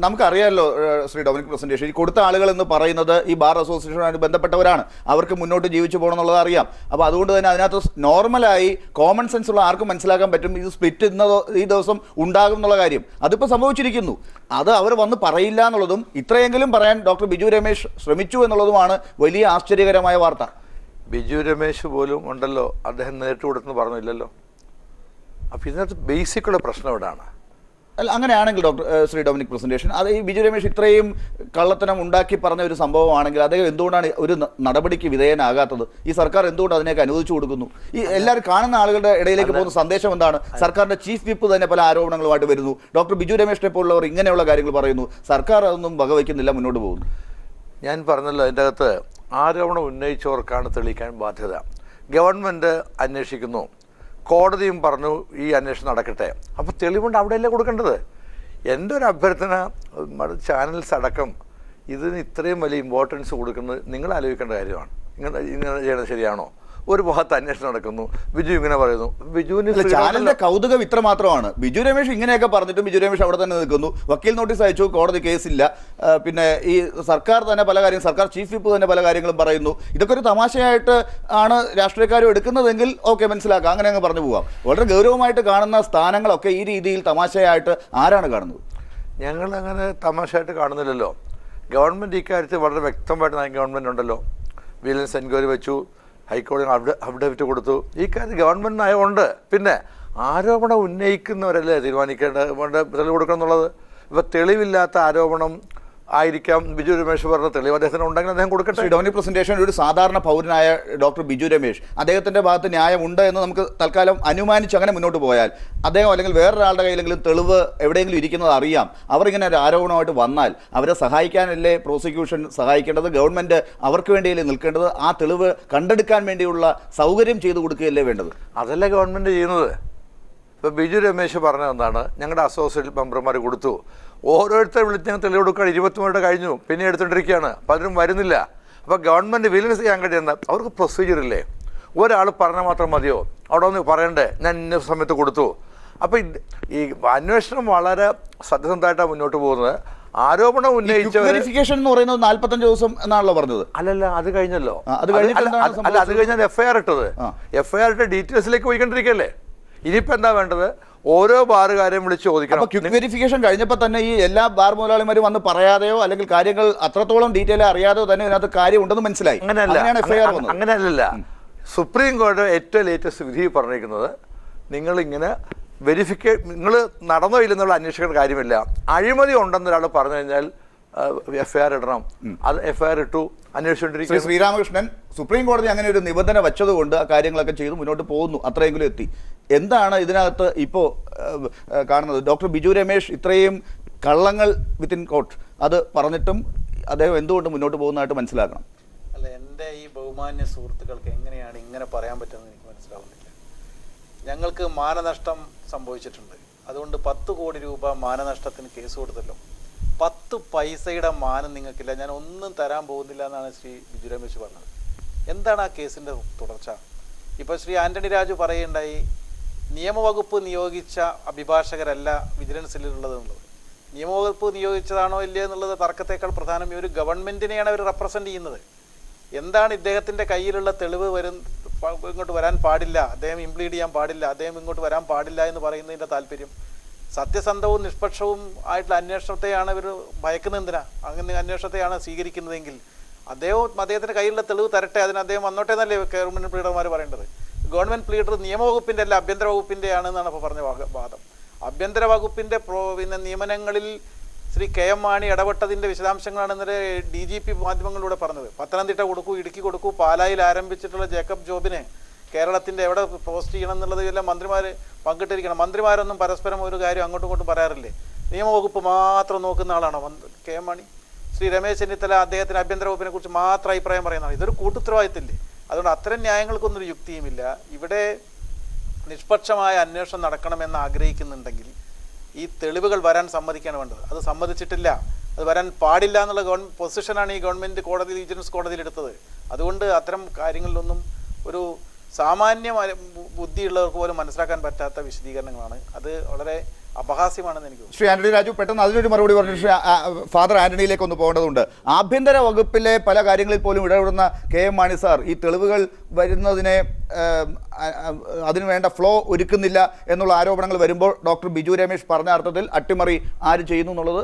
നമുക്കറിയാമല്ലോ ശ്രീ ഡൊമിനിക് പ്രസന്റേഷൻ, ഈ കൊടുത്ത ആളുകൾ എന്ന് പറയുന്നത് ഈ ബാർ അസോസിയേഷനുമായി ബന്ധപ്പെട്ടവരാണ്, അവർക്ക് മുന്നോട്ട് ജീവിച്ചു പോകണം എന്നുള്ളത് അറിയാം. അപ്പോൾ അതുകൊണ്ട് തന്നെ അതിനകത്ത് നോർമലായി കോമൺ സെൻസ് ഉള്ള ആർക്കും മനസ്സിലാക്കാൻ പറ്റും ഇത് സ്പ്ലിറ്റ് ഈ ദിവസം ഉണ്ടാകും എന്നുള്ള കാര്യം. അതിപ്പോൾ സംഭവിച്ചിരിക്കുന്നു. അത് അവർ വന്ന് പറയില്ല എന്നുള്ളതും ഇത്രയെങ്കിലും പറയാൻ ഡോക്ടർ ബിജു രമേശ് ശ്രമിച്ചു എന്നുള്ളതുമാണ് വലിയ ആശ്ചര്യകരമായ വാർത്ത. ബിജു രമേശ് പോലും ഉണ്ടല്ലോ, അദ്ദേഹം നേരിട്ട് കൊടുത്തെന്ന് പറഞ്ഞില്ലല്ലോ. അപ്പോൾ ഇതിനകത്ത് ബേസിക്കുള്ള പ്രശ്നം ഇവിടാണ്. അല്ല, അങ്ങനെയാണെങ്കിൽ ഡോക്ടർ ശ്രീ ഡൊമിനിക് പ്രസന്റേഷൻ, അത് ഈ ബിജു രമേശ് ഇത്രയും കള്ളത്തനം ഉണ്ടാക്കി പറഞ്ഞ ഒരു സംഭവമാണെങ്കിൽ അദ്ദേഹം എന്തുകൊണ്ടാണ് ഒരു നടപടിക്ക് വിധേയനാകാത്തത്? ഈ സർക്കാർ എന്തുകൊണ്ട് അതിനൊക്കെ അനുവദിച്ചു കൊടുക്കുന്നു? ഈ എല്ലാവരും കാണുന്ന ആളുകളുടെ ഇടയിലേക്ക് പോകുന്ന സന്ദേശം എന്താണ്? സർക്കാരിന്റെ ചീഫ് വിപ്പ് തന്നെ പല ആരോപണങ്ങളുമായിട്ട് വരുന്നു, ഡോക്ടർ ബിജു രമേശിനെ പോലുള്ളവർ ഇങ്ങനെയുള്ള കാര്യങ്ങൾ പറയുന്നു, സർക്കാർ അതൊന്നും വകവയ്ക്കുന്നില്ല, മുന്നോട്ട് പോകുന്നു. ഞാൻ പറഞ്ഞല്ലോ, അതിൻ്റെ അകത്ത് ആരോപണം ഉന്നയിച്ചവർക്കാണ് തെളിയിക്കാൻ ബാധ്യത. ഗവൺമെൻറ് അന്വേഷിക്കുന്നു, കോടതിയും പറഞ്ഞു ഈ അന്വേഷണം നടക്കട്ടെ. അപ്പോൾ തെളിവുണ്ട്, അവിടെയല്ലേ കൊടുക്കേണ്ടത്. എൻ്റെ ഒരു അഭ്യർത്ഥന, ചാനൽസ് അടക്കം ഇതിന് ഇത്രയും വലിയ ഇമ്പോർട്ടൻസ് കൊടുക്കുന്നത് നിങ്ങൾ ആലോചിക്കേണ്ട കാര്യമാണ്. ഇങ്ങനെ ചെയ്യണത് ശരിയാണോ? ഒരു ഭാഗത്ത് അന്വേഷണം നടക്കുന്നു, ബിജു ഇങ്ങനെ പറയുന്നു. ബിജുവിന് ചാനലിന്റെ കൗതുകം ഇത്ര മാത്രമാണ്. ബിജു രമേശ് ഇങ്ങനെയൊക്കെ പറഞ്ഞിട്ടും ബിജു രമേശ് അവിടെ തന്നെ നിൽക്കുന്നു, വക്കീൽ നോട്ടീസ് അയച്ചു, കോടതി കേസില്ല. പിന്നെ ഈ സർക്കാർ തന്നെ പല കാര്യങ്ങളും, സർക്കാർ ചീഫ് വിപ്പ് തന്നെ പല കാര്യങ്ങളും പറയുന്നു. ഇതൊക്കെ ഒരു തമാശയായിട്ട് ആണ് രാഷ്ട്രീയക്കാരും എടുക്കുന്നതെങ്കിൽ ഓക്കെ, മനസ്സിലാക്കാം, അങ്ങനെ അങ്ങ് പറഞ്ഞു പോവാം. വളരെ ഗൗരവമായിട്ട് കാണുന്ന സ്ഥാനങ്ങളൊക്കെ ഈ രീതിയിൽ തമാശയായിട്ട് ആരാണ് കാണുന്നത്? ഞങ്ങൾ അങ്ങനെ തമാശയായിട്ട് കാണുന്നില്ലല്ലോ. ഗവൺമെൻറ് ഇക്കാര്യത്തിൽ വളരെ വ്യക്തമായിട്ട് ഗവൺമെൻറ് ഉണ്ടല്ലോ. വിജിലൻസ് എൻക്വയറി വെച്ചു, ഹൈക്കോടതി അഫിഡവിറ്റ് കൊടുത്തു. ഈ കാര്യം ഗവൺമെൻറ് നയമുണ്ട്. പിന്നെ ആരോപണം ഉന്നയിക്കുന്നവരല്ലേ തീരുമാനിക്കേണ്ട തെളിവ് കൊടുക്കണം എന്നുള്ളത്. ഇപ്പോൾ തെളിവില്ലാത്ത ആരോപണം ആയിരിക്കാം ബിജു രമേശ് പറഞ്ഞ തെളിവ് അദ്ദേഹത്തിന് ഉണ്ടെങ്കിൽ അദ്ദേഹം കൊടുക്കട്ടെ. ഡൊമിനിക് പ്രസന്റേഷൻ ഒരു സാധാരണ പൗരനായ ഡോക്ടർ ബിജു രമേശ്, അദ്ദേഹത്തിന്റെ ഭാഗത്ത് ന്യായമുണ്ട് എന്ന് നമുക്ക് തൽക്കാലം അനുമാനിച്ച് അങ്ങനെ മുന്നോട്ട് പോയാൽ, അദ്ദേഹം അല്ലെങ്കിൽ വേറൊരാളുടെ കയ്യിലെങ്കിലും തെളിവ് എവിടെയെങ്കിലും ഇരിക്കുന്നത് അറിയാം, അവർ ഇങ്ങനെ ഒരു ആരോപണമായിട്ട് വന്നാൽ അവരെ സഹായിക്കാനല്ലേ പ്രോസിക്യൂഷൻ സഹായിക്കേണ്ടത്? ഗവൺമെന്റ് അവർക്ക് വേണ്ടിയല്ലേ നിൽക്കേണ്ടത്? ആ തെളിവ് കണ്ടെടുക്കാൻ വേണ്ടിയുള്ള സൗകര്യം ചെയ്തു കൊടുക്കുകയല്ലേ വേണ്ടത്? അതല്ലേ ഗവൺമെൻറ് ചെയ്യുന്നത്. ഇപ്പോൾ ബിജു രമേശ് പറഞ്ഞത് എന്താണ്? ഞങ്ങളുടെ അസോസിയേറ്റ് മെമ്പർമാർ കൊടുത്തു, ഓരോരുത്തരെ വിളിച്ച് ഞങ്ങൾ തെളിവ് കൊടുക്കാൻ 20 കഴിഞ്ഞു, പിന്നെ എടുത്തുകൊണ്ടിരിക്കുകയാണ്, പലരും വരുന്നില്ല. അപ്പോൾ ഗവൺമെൻറ് വിജിലൻസ് ചെയ്യാൻ കഴിയുന്ന അവർക്ക് പ്രൊസീജിയർ ഇല്ലേ? ഒരാൾ പറഞ്ഞാൽ മാത്രം മതിയോ? അവിടെ ഒന്ന് പറയണ്ടേ ഞാൻ ഇന്ന സമയത്ത് കൊടുത്തു? അപ്പോൾ ഈ അന്വേഷണം വളരെ സത്യസന്ധമായിട്ടാണ് മുന്നോട്ട് പോകുന്നത്. ആരോപണം ഉന്നയിച്ച വെരിഫിക്കേഷൻ എന്ന് പറയുന്നത് 45 ദിവസം എന്നാണല്ലോ പറഞ്ഞത്. അല്ലല്ല, അത് കഴിഞ്ഞല്ലോ. അത് കഴിഞ്ഞാൽ FIR ഇട്ടത്. FIR ഇട്ട് ഡീറ്റെയിൽസിലേക്ക് പോയിക്കൊണ്ടിരിക്കുകയല്ലേ. ഇനിയിപ്പോൾ എന്താ വേണ്ടത്? ഓരോ ബാറുകാരെയും വിളിച്ച് ചോദിക്കണം. ക്വിക്ക് വെരിഫിക്കേഷൻ കഴിഞ്ഞപ്പോൾ തന്നെ ഈ എല്ലാ ബാർ മുതലാളിമാരും വന്ന് പറയാതെയോ അല്ലെങ്കിൽ കാര്യങ്ങൾ അത്രത്തോളം ഡീറ്റെയിൽ അറിയാതെയോ തന്നെ ഇതിനകത്ത് കാര്യം ഉണ്ടെന്ന് മനസ്സിലായി. അങ്ങനെയല്ല. സുപ്രീം കോടതി ഏറ്റവും ലേറ്റസ്റ്റ് വിധി പറഞ്ഞിരിക്കുന്നത്, നിങ്ങളിങ്ങനെ നിങ്ങൾ നടന്നോ ഇല്ലെന്നുള്ള അന്വേഷിക്കേണ്ട കാര്യമില്ല. അഴിമതി ഉണ്ടെന്ന് ഒരാൾ പറഞ്ഞു കഴിഞ്ഞാൽ FIR ഇടണം. അത് FIR ഇട്ടു, അന്വേഷിച്ചുകൊണ്ടിരിക്കും. ശ്രീരാമകൃഷ്ണൻ, സുപ്രീം കോടതി അങ്ങനെ ഒരു നിബന്ധന വെച്ചതുകൊണ്ട് ആ കാര്യങ്ങളൊക്കെ ചെയ്ത് മുന്നോട്ട് പോകുന്നു, അത്രയെങ്കിലും എത്തി. എന്താണ് ഇതിനകത്ത് ഇപ്പോൾ കാണുന്നത്? ഡോക്ടർ ബിജു രമേശ് ഇത്രയും കള്ളങ്ങൾ വിത്തിൻ കോട്ട് അത് പറഞ്ഞിട്ടും അദ്ദേഹം എന്തുകൊണ്ട് മുന്നോട്ട് പോകുന്നതായിട്ട് മനസ്സിലാക്കണം. അല്ല, എൻ്റെ ഈ ബഹുമാന്യ സുഹൃത്തുക്കൾക്ക് എങ്ങനെയാണ് ഇങ്ങനെ പറയാൻ പറ്റുന്നത് എനിക്ക് മനസ്സിലാവുന്നില്ല. ഞങ്ങൾക്ക് മാനനഷ്ടം സംഭവിച്ചിട്ടുണ്ട്, അതുകൊണ്ട് 10 കോടി രൂപ മാനനഷ്ടത്തിന് കേസ് കൊടുത്തല്ലോ. 10 പൈസയുടെ മാനം നിങ്ങൾക്കില്ല, ഞാൻ ഒന്നും തരാൻ പോകുന്നില്ല എന്നാണ് ശ്രീ ബിജു രമേശ് പറഞ്ഞത്. എന്താണ് ആ കേസിൻ്റെ തുടർച്ച? ഇപ്പോൾ ശ്രീ ആന്റണി രാജു പറയുണ്ടായി, നിയമവകുപ്പ് നിയോഗിച്ച അഭിഭാഷകരല്ല വിജിലൻസിലുള്ളതെന്നുള്ളത്. നിയമവകുപ്പ് നിയോഗിച്ചതാണോ ഇല്ലയോ എന്നുള്ളത് തർക്കത്തേക്കാൾ പ്രധാനം ഈ ഒരു ഗവൺമെൻറ്റിനെയാണ് അവർ റെപ്രസെൻ്റ് ചെയ്യുന്നത്. എന്താണ് ഇദ്ദേഹത്തിൻ്റെ കയ്യിലുള്ള തെളിവ് ഇങ്ങോട്ട് വരാൻ പാടില്ല, അദ്ദേഹം ഇംപ്ലീഡ് ചെയ്യാൻ പാടില്ല, അദ്ദേഹം ഇങ്ങോട്ട് വരാൻ പാടില്ല എന്ന് പറയുന്നതിൻ്റെ താല്പര്യം? സത്യസന്ധവും നിഷ്പക്ഷവും ആയിട്ടുള്ള അന്വേഷണത്തെയാണ് ഇവർ ഭയക്കുന്നത്. എന്തിനാ അങ്ങനെ അന്വേഷണത്തെയാണ് സ്വീകരിക്കുന്നതെങ്കിൽ അദ്ദേഹത്തിൻ്റെ കയ്യിലുള്ള തെളിവ് തരട്ടെ, അതിന് അദ്ദേഹം വന്നോട്ടെ എന്നല്ലേ ഗവൺമെൻറ് പ്ലീഡർമാർ പറയേണ്ടത്? ഗവൺമെൻറ് പ്ലീഡർ നിയമവകുപ്പിൻ്റെ അല്ല ആഭ്യന്തര വകുപ്പിൻ്റെ ആണെന്നാണ് അപ്പോൾ പറഞ്ഞ വാദം. ആഭ്യന്തര വകുപ്പിൻ്റെ നിയമനങ്ങളിൽ ശ്രീ KM മാണി ഇടപെട്ടതിൻ്റെ വിശദാംശങ്ങളാണ് ഇന്നലെ DGP മാധ്യമങ്ങളിലൂടെ പറഞ്ഞത്. പത്തനംതിട്ട കൊടുക്കൂ, ഇടുക്കി കൊടുക്കൂ, പാലായിൽ ആരംഭിച്ചിട്ടുള്ള ജേക്കബ് ജോബിനെ കേരളത്തിൻ്റെ എവിടെ പോസ്റ്റ് ചെയ്യണം എന്നുള്ളത് എല്ലാം മന്ത്രിമാർ പങ്കിട്ടിരിക്കണം. മന്ത്രിമാരൊന്നും പരസ്പരം ഒരു കാര്യം അങ്ങോട്ടും ഇങ്ങോട്ടും പറയാറില്ലേ? നിയമവകുപ്പ് മാത്രം നോക്കുന്ന ആളാണോ KM മാണി? ശ്രീ രമേശ് ചെന്നിത്തല അദ്ദേഹത്തിന് ആഭ്യന്തര വകുപ്പിനെ കുറിച്ച് മാത്രം അഭിപ്രായം പറയുന്നതാണ്. ഇതൊരു കൂട്ടുത്തരവാദിത്തമില്ലേ? അതുകൊണ്ട് അത്തരം ന്യായങ്ങൾക്കൊന്നൊരു യുക്തിയുമില്ല. ഇവിടെ നിഷ്പക്ഷമായ അന്വേഷണം നടക്കണമെന്ന് ആഗ്രഹിക്കുന്നുണ്ടെങ്കിൽ ഈ തെളിവുകൾ വരാൻ സമ്മതിക്കാണ് വേണ്ടത്. അത് സമ്മതിച്ചിട്ടില്ല, അത് വരാൻ പാടില്ല എന്നുള്ള പൊസിഷനാണ് ഈ ഗവൺമെൻറ് കോടതി വിജിലൻസ് കോടതിയിൽ എടുത്തത്. അതുകൊണ്ട് അത്തരം കാര്യങ്ങളിലൊന്നും ഒരു സാമാന്യ ബുദ്ധിയുള്ളവർക്ക് പോലും മനസ്സിലാക്കാൻ പറ്റാത്ത വിശദീകരണങ്ങളാണ്. അത് വളരെ അപഹാസ്യമാണെന്ന് എനിക്ക് തോന്നുന്നു. ശ്രീ ആന്റണി രാജു, പെട്ടെന്ന് അതിനൊരു മറുപടി പറഞ്ഞു. ശ്രീ ഫാദർ ആന്റണിയിലേക്ക് ഒന്ന് പോകേണ്ടതുണ്ട്. ആഭ്യന്തര വകുപ്പിലെ പല കാര്യങ്ങളിൽ പോലും ഇടപെടുന്ന KM മാണി സാർ ഈ തെളിവുകൾ വരുന്നതിനെ അതിനു വേണ്ട ഫ്ലോ ഒരുക്കുന്നില്ല എന്നുള്ള ആരോപണങ്ങൾ വരുമ്പോൾ ഡോക്ടർ ബിജു രമേശ് പറഞ്ഞ അർത്ഥത്തിൽ അട്ടിമറി ആര് ചെയ്യുന്നു എന്നുള്ളത്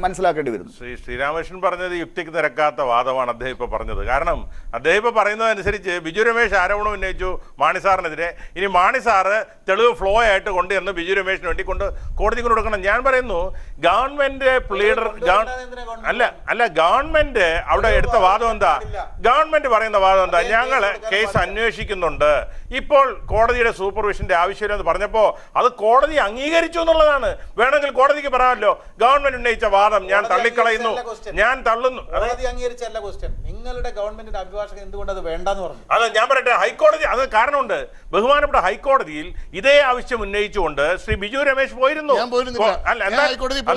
മനസ്സിലാക്കേണ്ടി വരുന്നു. ശ്രീരാമകൃഷ്ണൻ പറഞ്ഞത് യുക്തിക്ക് നിരക്കാത്ത വാദമാണ് അദ്ദേഹം ഇപ്പോൾ പറഞ്ഞത്. കാരണം അദ്ദേഹം ഇപ്പോൾ പറയുന്നതനുസരിച്ച് ബിജു രമേശ് ആരോപണം ഉന്നയിച്ചു മാണിസാറിനെതിരെ. ഇനി മാണിസാറ് തെളിവ് ഫ്ലോ ആയിട്ട് കൊണ്ടുവന്ന് ബിജു രമേശിന് വേണ്ടി കോടതിക്ക് കൊടുക്കണം. ഞാൻ പറയുന്നു ഗവൺമെന്റ് ലീഡർ അല്ല ഗവൺമെന്റ് അവിടെ എടുത്ത വാദം എന്താ? ഗവൺമെന്റ് പറയുന്ന വാദം എന്താ? ഞങ്ങൾ കേസ് അന്വേഷിക്കുന്നുണ്ട്, ഇപ്പോൾ കോടതിയുടെ സൂപ്പർവിഷന്റെ ആവശ്യമില്ലെന്ന് പറഞ്ഞപ്പോൾ അത് കോടതി അംഗീകരിച്ചു എന്നുള്ളതാണ്. വേണമെങ്കിൽ കോടതിക്ക് പറയാമല്ലോ ഗവൺമെന്റ് ഉന്നയിച്ച വാദം ഞാൻ തള്ളിക്കളയുന്നു, ഞാൻ തള്ളുന്നു. നിങ്ങളുടെ ഗവൺമെന്റിന്റെ അഭിഭാഷകൻ എന്തുകൊണ്ട് അത് വേണ്ടെന്ന് പറഞ്ഞു? അതെ ഞാൻ പറയട്ടെ, ഹൈക്കോടതി അത് കാരണമുണ്ട്. ബഹുമാനപ്പെട്ട ഹൈക്കോടതിയിൽ ഇതേ ആവശ്യം ഉന്നയിച്ചുകൊണ്ട് ശ്രീ ബിജു രമേശ് പോയിരുന്നു.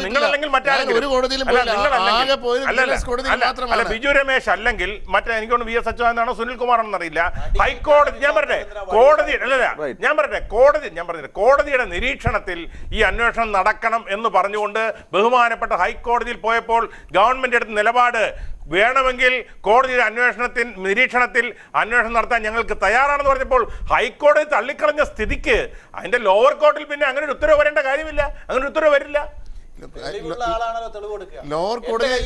നിങ്ങളല്ലെങ്കിൽ അല്ല ബിജു രമേശ് അല്ലെങ്കിൽ മറ്റേ എനിക്കൊന്ന് വി എസ് അച്യുതാനന്ദനാണോ സുനിൽ കുമാറാണെന്ന് അറിയില്ല. ഹൈക്കോടതി ഞാൻ പറയട്ടെ കോടതിയുടെ നിരീക്ഷണത്തിൽ ഈ അന്വേഷണം നടക്കണം എന്ന് പറഞ്ഞുകൊണ്ട് ബഹുമാനപ്പെട്ട ഹൈക്കോടതിയിൽ പോയപ്പോൾ ഗവൺമെന്റ് എടുത്ത നിലപാട് വേണമെങ്കിൽ കോടതിയുടെ നിരീക്ഷണത്തിൽ അന്വേഷണം നടത്താൻ ഞങ്ങൾക്ക് തയ്യാറാണെന്ന് പറഞ്ഞപ്പോൾ ഹൈക്കോടതി തള്ളിക്കളഞ്ഞ സ്ഥിതിക്ക് അതിന്റെ ലോവർ കോർട്ടിൽ പിന്നെ അങ്ങനെ ഒരു ഉത്തരവ് വരേണ്ട കാര്യമില്ല, അങ്ങനെ ഒരു ഉത്തരവ് വരില്ല. ലോവർ കോടതി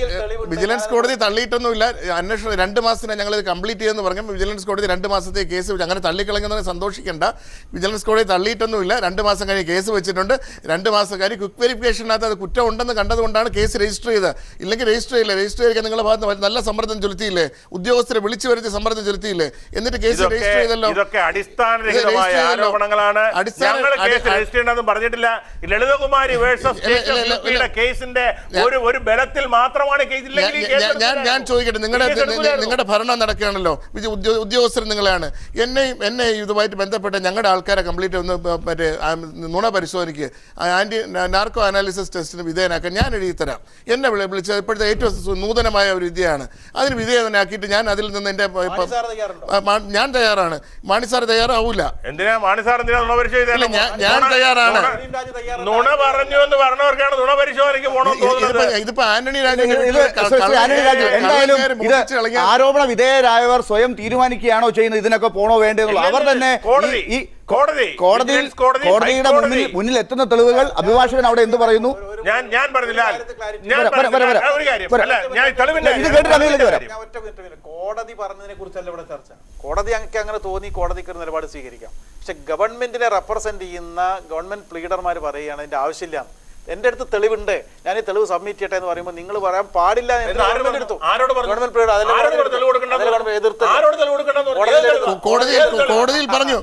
വിജിലൻസ് കോടതി തള്ളിയിട്ടൊന്നുമില്ല. അന്വേഷണം 2 മാസത്തിന് ഞങ്ങൾ ഇത് കംപ്ലീറ്റ് ചെയ്യുമെന്ന് പറഞ്ഞു. വിജിലൻസ് കോടതി 2 മാസത്തെ കേസ് അങ്ങനെ തള്ളിക്കളഞ്ഞെന്ന് സന്തോഷിക്കേണ്ട. വിജിലൻസ് കോടതി തള്ളിയിട്ടൊന്നുമില്ല. 2 മാസം കഴിഞ്ഞ് കേസ് വെച്ചിട്ടുണ്ട്. 2 മാസം കഴിഞ്ഞ് ക്വിക്ക് വെരിഫിക്കേഷനകത്ത് അത് കുറ്റം ഉണ്ടെന്ന് കണ്ടതുകൊണ്ടാണ് കേസ് രജിസ്റ്റർ ചെയ്തത്. ഇല്ലെങ്കിൽ രജിസ്റ്റർ ചെയ്യില്ല. രജിസ്റ്റർ ചെയ്യിക്കാൻ നിങ്ങളുടെ ഭാഗത്ത് നല്ല സമ്മർദ്ദം ചെലുത്തിയില്ലേ? ഉദ്യോഗസ്ഥരെ വിളിച്ചു വരുത്തി സമ്മർദ്ദം ചെലുത്തിയില്ലേ? എന്നിട്ട് കേസ് രജിസ്റ്റർ ചെയ്തല്ലോ. ഇതൊക്കെ അടിസ്ഥാനരഹിതമായ ആരോപണങ്ങളാണ്. പറഞ്ഞിട്ടില്ല. ലളിതകുമാരി വേഴ്സസ് കേസിന്റെ ഒരു ബലത്തിൽ മാത്രമാണ് ഞാൻ ചോദിക്കട്ടെ, നിങ്ങളുടെ ഭരണം നടക്കുകയാണല്ലോ, ഉദ്യോഗസ്ഥർ നിങ്ങളാണ്. എന്നെ ഇതുമായിട്ട് ബന്ധപ്പെട്ട ഞങ്ങളുടെ ആൾക്കാരെ കംപ്ലീറ്റ് ഒന്ന് മറ്റേ നുണ പരിശോധനയ്ക്ക് നാർക്കോ അനാലിസിസ് ടെസ്റ്റിന് വിധേയനാക്കാൻ ഞാൻ എഴുതിത്തരാം. എന്നെ വിളിച്ചത് ഇപ്പോഴത്തെ ഏറ്റവും നൂതനമായ ഒരു വിദ്യയാണ്. അതിന് വിധേയനാക്കിയിട്ട് ഞാൻ അതിൽ നിന്ന് എന്റെ ഞാൻ തയ്യാറാണ്. മാണിസാർ തയ്യാറാവൂല. എന്തിനാ മാണിസാർ ഞാൻ തയ്യാറാണ്. നുണ പറഞ്ഞു എന്ന് പറഞ്ഞവർക്കാണ് നുണ പരിശോധനയ്ക്ക് ഇതിപ്പോ ആന്റണി എന്തായാലും ഇത് ആരോപണ വിധേയരായവർ സ്വയം തീരുമാനിക്കുകയാണോ ചെയ്യുന്നത് ഇതിനൊക്കെ പോണോ വേണ്ടെന്നുള്ള അവർ തന്നെ കോടതിയുടെ മുന്നിൽ എത്തുന്ന തെളിവുകൾ അഭിഭാഷകൻ അവിടെ എന്ത് പറയുന്നു? ഞാൻ പറഞ്ഞില്ല. കോടതി പറഞ്ഞതിനെ കുറിച്ചല്ല ഇവിടെ ചർച്ച. കോടതി അങ്ങനെ തോന്നി, കോടതിക്ക് ഒരു നിലപാട് സ്വീകരിക്കാം. പക്ഷെ ഗവൺമെന്റിനെ റെപ്രസെന്റ് ചെയ്യുന്ന ഗവൺമെന്റ് പ്ലീഡർമാർ പറയുകയാണ് ഇതിന്റെ ആവശ്യമില്ല, എന്റെ അടുത്ത് തെളിവുണ്ട്, ഞാൻ ഈ തെളിവ് സബ്മിറ്റ് ചെയ്യട്ടെ എന്ന് പറയുമ്പോൾ നിങ്ങൾ പറയാൻ പാടില്ല. കോടതിയിൽ പറഞ്ഞു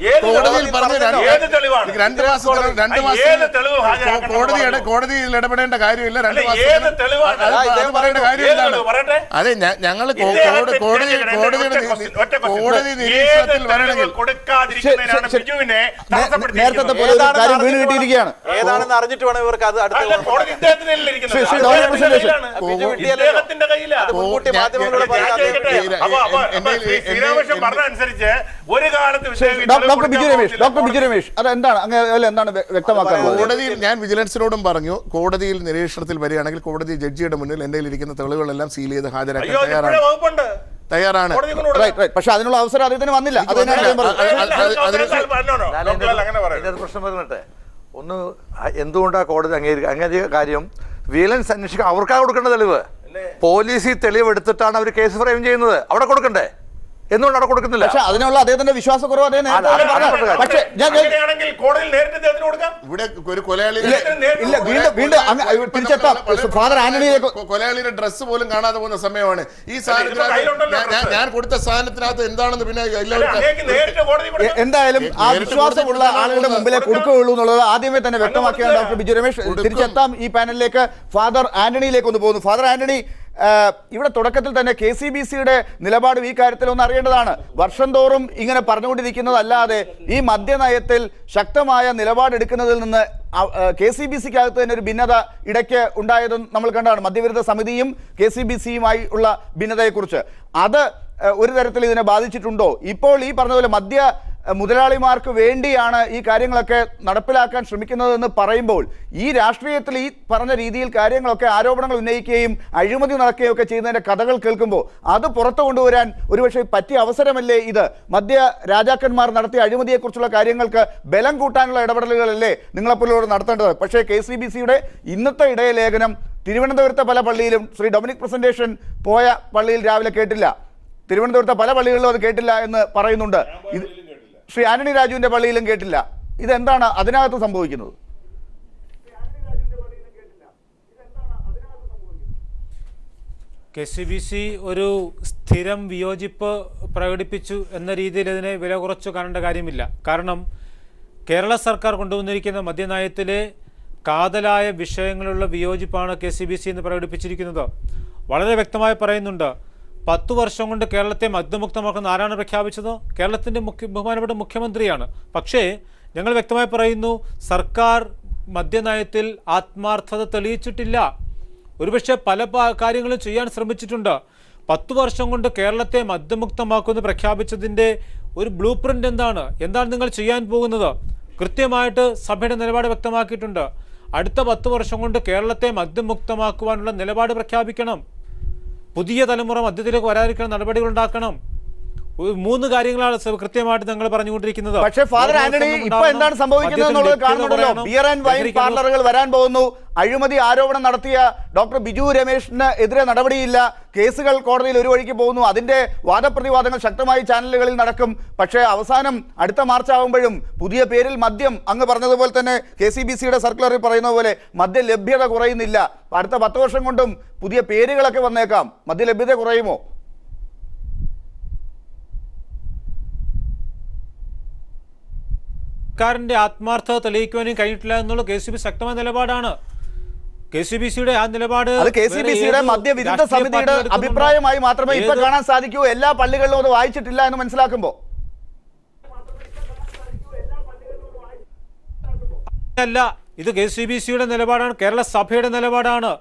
കോടതിയിൽ ഇടപെടേണ്ട കാര്യമില്ല. 2 മാസം പറയേണ്ട കാര്യമില്ല. അതെ ഞങ്ങൾ കോടതി നിരീക്ഷണത്തിൽ വരണമെങ്കിൽ ഏതാണെന്ന് അറിഞ്ഞിട്ട് വേണം ഇവർക്ക് അത് പറഞ്ഞനുസരിച്ച് ഒരു കാലത്ത് ഡോക്ടർ ബിജു രമേശ് എന്താണ് വ്യക്തമാക്കുന്നത്? കോടതിയിൽ ഞാൻ വിജിലൻസിനോടും പറഞ്ഞു, കോടതിയിൽ നിരീക്ഷണത്തിൽ വരികയാണെങ്കിൽ കോടതി ജഡ്ജിയുടെ മുന്നിൽ എന്റെ ഇരിക്കുന്ന തെളിവുകളെല്ലാം സീൽ ചെയ്ത് ഹാജരാക്കാൻ തയ്യാറാണ്. പക്ഷെ അതിനുള്ള അവസരം അദ്ദേഹത്തിന് വന്നില്ല. പ്രശ്നം പറഞ്ഞിട്ടെ ഒന്ന്, എന്തുകൊണ്ടാണ് കോടതി അംഗീകരിക്കുക കാര്യം? വിജിലൻസ് അന്വേഷിക്കാൻ അവർക്കാണ് കൊടുക്കേണ്ട തെളിവ്. പോലീസ് ഈ തെളിവ് എടുത്തിട്ടാണ് അവർ കേസ് ഫ്രെയിം ചെയ്യുന്നത്. അവിടെ കൊടുക്കണ്ടേ? എന്തുകൊണ്ട് അവിടെ കൊടുക്കുന്നില്ല? പക്ഷെ അതിനുള്ള അദ്ദേഹത്തിന്റെ വിശ്വാസക്കുറവ് തിരിച്ചെത്താം. ഫാദർ ആന്റണിയിലേക്ക് കൊലയാളിയുടെ ഡ്രസ്സ് പോലും കാണാതെ പോകുന്ന സമയമാണ് ഈ സാധനത്തിനകത്ത്. ഞാൻ കൊടുത്ത സാധനത്തിനകത്ത് എന്താണെന്ന് പിന്നെ എന്തായാലും ആ വിശ്വാസമുള്ള ആളുകളുടെ മുമ്പിലേ കൊടുക്കുകയുള്ളൂ എന്നുള്ളത് ആദ്യമേ തന്നെ വ്യക്തമാക്കിയാണ് ഡോക്ടർ ബിജു രമേശ്. തിരിച്ചെത്താം ഈ പാനലിലേക്ക്. ഫാദർ ആന്റണിയിലേക്ക് ഒന്ന് പോകുന്നു. ഫാദർ ആന്റണി, ഇവിടെ തുടക്കത്തിൽ തന്നെ KCBCയുടെ നിലപാട് ഈ കാര്യത്തിൽ ഒന്ന് അറിയേണ്ടതാണ്. വർഷം തോറും ഇങ്ങനെ പറഞ്ഞുകൊണ്ടിരിക്കുന്നതല്ലാതെ ഈ മദ്യനയത്തിൽ ശക്തമായ നിലപാടെടുക്കുന്നതിൽ നിന്ന് KCBCക്കകത്ത് തന്നെ ഒരു ഭിന്നത ഇടയ്ക്ക് ഉണ്ടായതും നമ്മൾ കണ്ടതാണ്. മദ്യവിരുദ്ധ സമിതിയും KCBCയുമായി ഉള്ള ഭിന്നതയെക്കുറിച്ച് അത് ഒരു തരത്തിൽ ഇതിനെ ബാധിച്ചിട്ടുണ്ടോ? ഇപ്പോൾ ഈ പറഞ്ഞതുപോലെ മദ്യ മുതലാളിമാർക്ക് വേണ്ടിയാണ് ഈ കാര്യങ്ങളൊക്കെ നടപ്പിലാക്കാൻ ശ്രമിക്കുന്നതെന്ന് പറയുമ്പോൾ ഈ രാഷ്ട്രീയത്തിൽ ഈ പറഞ്ഞ രീതിയിൽ കാര്യങ്ങളൊക്കെ ആരോപണങ്ങൾ ഉന്നയിക്കുകയും അഴിമതി നടക്കുകയും ഒക്കെ ചെയ്യുന്നതിന്റെ കഥകൾ കേൾക്കുമ്പോൾ അത് പുറത്തു കൊണ്ടുവരാൻ ഒരുപക്ഷെ പറ്റിയ അവസരമല്ലേ ഇത്? മദ്യ രാജാക്കന്മാർ നടത്തിയ അഴിമതിയെക്കുറിച്ചുള്ള കാര്യങ്ങൾക്ക് ബലം കൂട്ടാനുള്ള ഇടപെടലുകളല്ലേ നിങ്ങളെപ്പോലുള്ളവർ നടത്തേണ്ടത്? പക്ഷേ KCBCയുടെ ഇന്നത്തെ ഇടയ ലേഖനം തിരുവനന്തപുരത്തെ പല പള്ളിയിലും ശ്രീ ഡൊമിനിക് പ്രസന്റേഷൻ പോയ പള്ളിയിൽ രാവിലെ കേട്ടില്ല, തിരുവനന്തപുരത്തെ പല പള്ളികളിലും അത് കേട്ടില്ല എന്ന് പറയുന്നുണ്ട്. ഇത് ശ്രീ ആന്റണി രാജുവിൻ്റെ പള്ളിയിലും കേട്ടില്ല. ഇതെന്താണ് അതിനകത്ത് സംഭവിക്കുന്നത്? KCBC ഒരു സ്ഥിരം വിയോജിപ്പ് പ്രകടിപ്പിച്ചു എന്ന രീതിയിൽ ഇതിനെ വില കുറച്ചു കാണേണ്ട കാര്യമില്ല. കാരണം കേരള സർക്കാർ കൊണ്ടുവന്നിരിക്കുന്ന മദ്യനയത്തിലെ കാതലായ വിഷയങ്ങളുള്ള വിയോജിപ്പാണ് KCBC എന്ന് പ്രകടിപ്പിച്ചിരിക്കുന്നത്. വളരെ വ്യക്തമായി പറയുന്നുണ്ട്, 10 വർഷം കൊണ്ട് കേരളത്തെ മദ്യമുക്തമാക്കുന്ന ആരാണ് പ്രഖ്യാപിച്ചത്? കേരളത്തിൻ്റെ ബഹുമാനപ്പെട്ട മുഖ്യമന്ത്രിയാണ്. പക്ഷേ ഞങ്ങൾ വ്യക്തമായി പറയുന്നു, സർക്കാർ മദ്യനയത്തിൽ ആത്മാർത്ഥത തെളിയിച്ചിട്ടില്ല. ഒരുപക്ഷെ പല കാര്യങ്ങളും ചെയ്യാൻ ശ്രമിച്ചിട്ടുണ്ട്. 10 വർഷം കൊണ്ട് കേരളത്തെ മദ്യമുക്തമാക്കുമെന്ന് പ്രഖ്യാപിച്ചതിൻ്റെ ഒരു ബ്ലൂ പ്രിൻ്റ് എന്താണ് നിങ്ങൾ ചെയ്യാൻ പോകുന്നത്? കൃത്യമായിട്ട് സഭയുടെ നിലപാട് വ്യക്തമാക്കിയിട്ടുണ്ട്. അടുത്ത 10 വർഷം കൊണ്ട് കേരളത്തെ മദ്യമുക്തമാക്കുവാനുള്ള നിലപാട് പ്രഖ്യാപിക്കണം. പുതിയ തലമുറ മദ്യത്തിലേക്ക് വരാതിരിക്കുന്ന നടപടികൾ ഉണ്ടാക്കണം. 3 കാര്യങ്ങളാണ് കൃത്യമായിട്ട് ഞങ്ങൾ പറഞ്ഞുകൊണ്ടിരിക്കുന്നത്. പക്ഷേ ഫാദർ ആന്റണി, ഇപ്പൊ എന്താണ് സംഭവിക്കുന്നത് എന്നുള്ളത് കാണുന്നുണ്ടല്ലോ. ബിയർ ആൻഡ് വൈൻ പാർലറുകൾ വരാൻ പോകുന്നു. അഴിമതി ആരോപണം നടത്തിയ ഡോക്ടർ ബിജു രമേശിന് എതിരെ നടപടിയില്ല. കേസുകൾ കോടതിയിൽ ഒരു വഴിക്ക് പോകുന്നു. അതിന്റെ വാദപ്രതിവാദങ്ങൾ ശക്തമായി ചാനലുകളിൽ നടക്കും. പക്ഷേ അവസാനം അടുത്ത മാർച്ച് ആകുമ്പോഴും പുതിയ പേരിൽ മദ്യം, അങ്ങ് പറഞ്ഞതുപോലെ തന്നെ KCBCയുടെ സർക്കുലറിൽ പറയുന്ന പോലെ മദ്യ ലഭ്യത കുറയുന്നില്ല. അടുത്ത 10 വർഷം കൊണ്ടും പുതിയ പേരുകളൊക്കെ വന്നേക്കാം. മദ്യ ലഭ്യത കുറയുമോ? സർക്കാരിന്റെ ആത്മാർത്ഥത തെളിയിക്കുവാനും കഴിഞ്ഞിട്ടില്ല എന്നുള്ള KCBC ശക്തമായ നിലപാടാണ്. KCBCയുടെ ആ നിലപാട് അത് KCBCയുടെ മദ്യവിരുദ്ധ സമിതിയുടെ അഭിപ്രായമായി മാത്രമേ ഇപ്പൊ കാണാൻ സാധിക്കൂ. എല്ലാ പള്ളികളിലും അത് വായിച്ചിട്ടില്ല എന്ന് മനസ്സിലാക്കുമ്പോൾ അല്ല, ഇത് KCBCയുടെ നിലപാടാണ്, കേരള സഭയുടെ നിലപാടാണ്.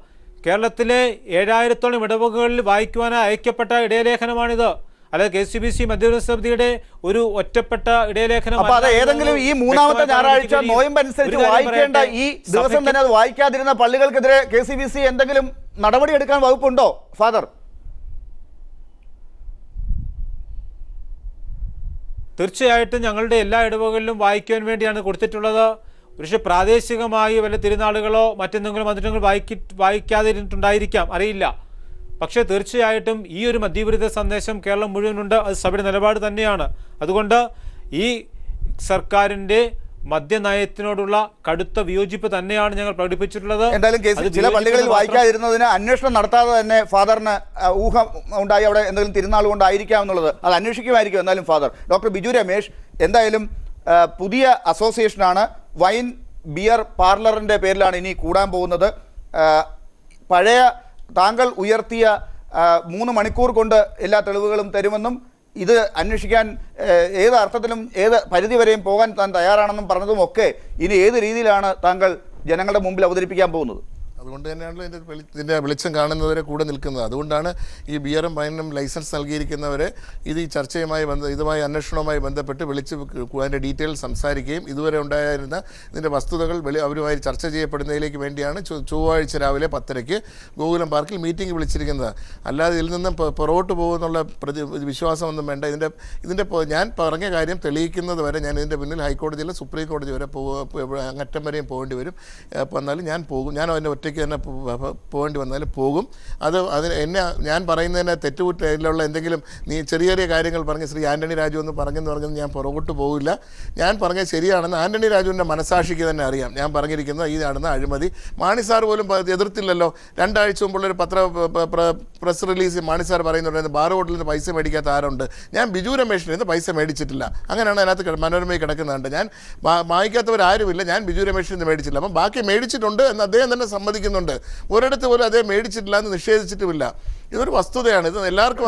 കേരളത്തിലെ 7000-ഓളം ഇടവകകളിൽ വായിക്കുവാനായി അയക്കപ്പെട്ട ഇടയലേഖനമാണിത്. അല്ലാതെ KCBC മദ്യവിരുദ്ധ സമിതിയുടെ ഒരു ഒറ്റപ്പെട്ട ഇടയലേഖനം. അപ്പൊ അത് ഏതെങ്കിലും ഈ മൂന്നാമത്തെ ഞായറാഴ്ച നോയമ്പ് അനുസരിച്ച് വായിക്കേണ്ട ഈ ദിവസം തന്നെ അത് വായിക്കാതിരുന്ന പള്ളികൾക്കെതിരെ KCBC എന്തെങ്കിലും നടപടിയെടുക്കാൻ വകുപ്പുണ്ടോ ഫാദർ? തീർച്ചയായിട്ടും ഞങ്ങളുടെ എല്ലാ ഇടവകളിലും വായിക്കുവാൻ വേണ്ടിയാണ് കൊടുത്തിട്ടുള്ളത്. പക്ഷേ പ്രാദേശികമായി വല്ല തിരുനാളുകളോ മറ്റെന്തെങ്കിലും മറ്റെന്തെങ്കിലും വായിക്കാതിരുന്നിട്ടുണ്ടായിരിക്കാം, അറിയില്ല. പക്ഷേ തീർച്ചയായിട്ടും ഈ ഒരു മദ്യവിരുദ്ധ സന്ദേശം കേരളം മുഴുവനുണ്ട്. അത് സഭയുടെ നിലപാട് തന്നെയാണ്. അതുകൊണ്ട് ഈ സർക്കാരിൻ്റെ മദ്യനയത്തിനോടുള്ള കടുത്ത വിയോജിപ്പ് തന്നെയാണ് ഞങ്ങൾ പ്രകടിപ്പിച്ചിട്ടുള്ളത്. എന്തായാലും ചില പള്ളികളിൽ വായിക്കാതിരുന്നതിന് അന്വേഷണം നടത്താതെ തന്നെ ഫാദറിന് ഊഹം ഉണ്ടായി അവിടെ എന്തെങ്കിലും തിരുനാൾ കൊണ്ടായിരിക്കാം എന്നുള്ളത്. അത് അന്വേഷിക്കുമായിരിക്കും. എന്നാലും ഫാദർ ഡോക്ടർ ബിജു രമേശ്, എന്തായാലും പുതിയ അസോസിയേഷനാണ്. വൈൻ ബിയർ പാർലറിൻ്റെ പേരിലാണ് ഇനി കൂടാൻ പോകുന്നത്. പഴയ താങ്കൾ ഉയർത്തിയ 3 മണിക്കൂർ കൊണ്ട് എല്ലാ തെളിവുകളും തരുമെന്നും ഇത് അന്വേഷിക്കാൻ ഏത് അർത്ഥത്തിലും ഏത് പരിധിവരെയും പോകാൻ താൻ തയ്യാറാണെന്നും പറഞ്ഞതുമൊക്കെ ഇനി ഏത് രീതിയിലാണ് താങ്കൾ ജനങ്ങളുടെ മുമ്പിൽ അവതരിപ്പിക്കാൻ പോകുന്നത്? അതുകൊണ്ട് തന്നെയാണല്ലോ ഇതിൻ്റെ വെളിച്ചം കാണുന്നവരെ കൂടെ നിൽക്കുന്നത്. അതുകൊണ്ടാണ് ഈ ബിയറും വൈനും ലൈസൻസ് നൽകിയിരിക്കുന്നവരെ ഇത് ഈ ചർച്ചയുമായി ഇതുമായി അന്വേഷണവുമായി ബന്ധപ്പെട്ട് വിളിച്ച് അതിൻ്റെ ഡീറ്റെയിൽസ് സംസാരിക്കുകയും ഇതുവരെ ഉണ്ടായിരുന്ന ഇതിൻ്റെ വസ്തുതകൾ അവരുമായി ചർച്ച ചെയ്യപ്പെടുന്നതിലേക്ക് വേണ്ടിയാണ് ചൊവ്വാഴ്ച രാവിലെ 10:00 ഗോകുലം പാർക്കിൽ മീറ്റിംഗ് വിളിച്ചിരിക്കുന്നത്. അല്ലാതെ ഇതിൽ നിന്നും പുറകോട്ട് പോകുമെന്നുള്ള വിശ്വാസമൊന്നും വേണ്ട. ഇതിൻ്റെ ഞാൻ പറഞ്ഞ കാര്യം തെളിയിക്കുന്നത് വരെ ഞാൻ ഇതിൻ്റെ പിന്നിൽ ഹൈക്കോടതിയിൽ സുപ്രീം കോടതി വരെ അങ്ങറ്റം വരെയും പോകേണ്ടി വരും. എന്നാലും ഞാൻ പോകും. ഞാൻ അതിൻ്റെ ഒറ്റയ്ക്ക് തന്നെ പോകേണ്ടി വന്നാലും പോകും. അതിന് ഞാൻ പറയുന്നതിന് തെറ്റുകുറ്റയിലുള്ള എന്തെങ്കിലും ചെറിയ ചെറിയ കാര്യങ്ങൾ പറഞ്ഞ് ശ്രീ ആന്റണി രാജു എന്ന് പറഞ്ഞെന്ന് ഞാൻ പുറകോട്ട് പോകില്ല. ഞാൻ പറഞ്ഞത് ശരിയാണെന്ന് ആന്റണി രാജുവിൻ്റെ മനസാക്ഷിക്ക് തന്നെ അറിയാം. ഞാൻ പറഞ്ഞിരിക്കുന്നത് ഈ നടന്ന അഴിമതി മാണി സാർ പോലും എതിർത്തില്ലല്ലോ. 2 ആഴ്ച മുമ്പുള്ളൊരു പ്രസ് റിലീസ് മാണി സാർ പറയുന്നുണ്ടായിരുന്നു ബാർ ഹോട്ടലിൽ നിന്ന് പൈസ മേടിക്കാത്ത ആരുണ്ട്. ഞാൻ ബിജു രമേശിൽ നിന്ന് പൈസ മേടിച്ചിട്ടില്ല. അങ്ങനെയാണ് അതിനകത്ത് മനോരമയിൽ കിടക്കുന്നുണ്ട്. ഞാൻ വായിക്കാത്തവരാരുമില്ല. ഞാൻ ബിജു രമേശിൽ നിന്ന് മേടിച്ചില്ല. അപ്പം ബാക്കി മേടിച്ചിട്ടുണ്ട് എന്ന് അദ്ദേഹം തന്നെ സമ്മതിക്കുന്നുണ്ട്. ഒരിടത്ത് പോലും അദ്ദേഹം മേടിച്ചിട്ടില്ല എന്ന് നിഷേധിച്ചിട്ടുമില്ല. ഇതൊരു വസ്തുതയാണ്. ഇത് എല്ലാവർക്കും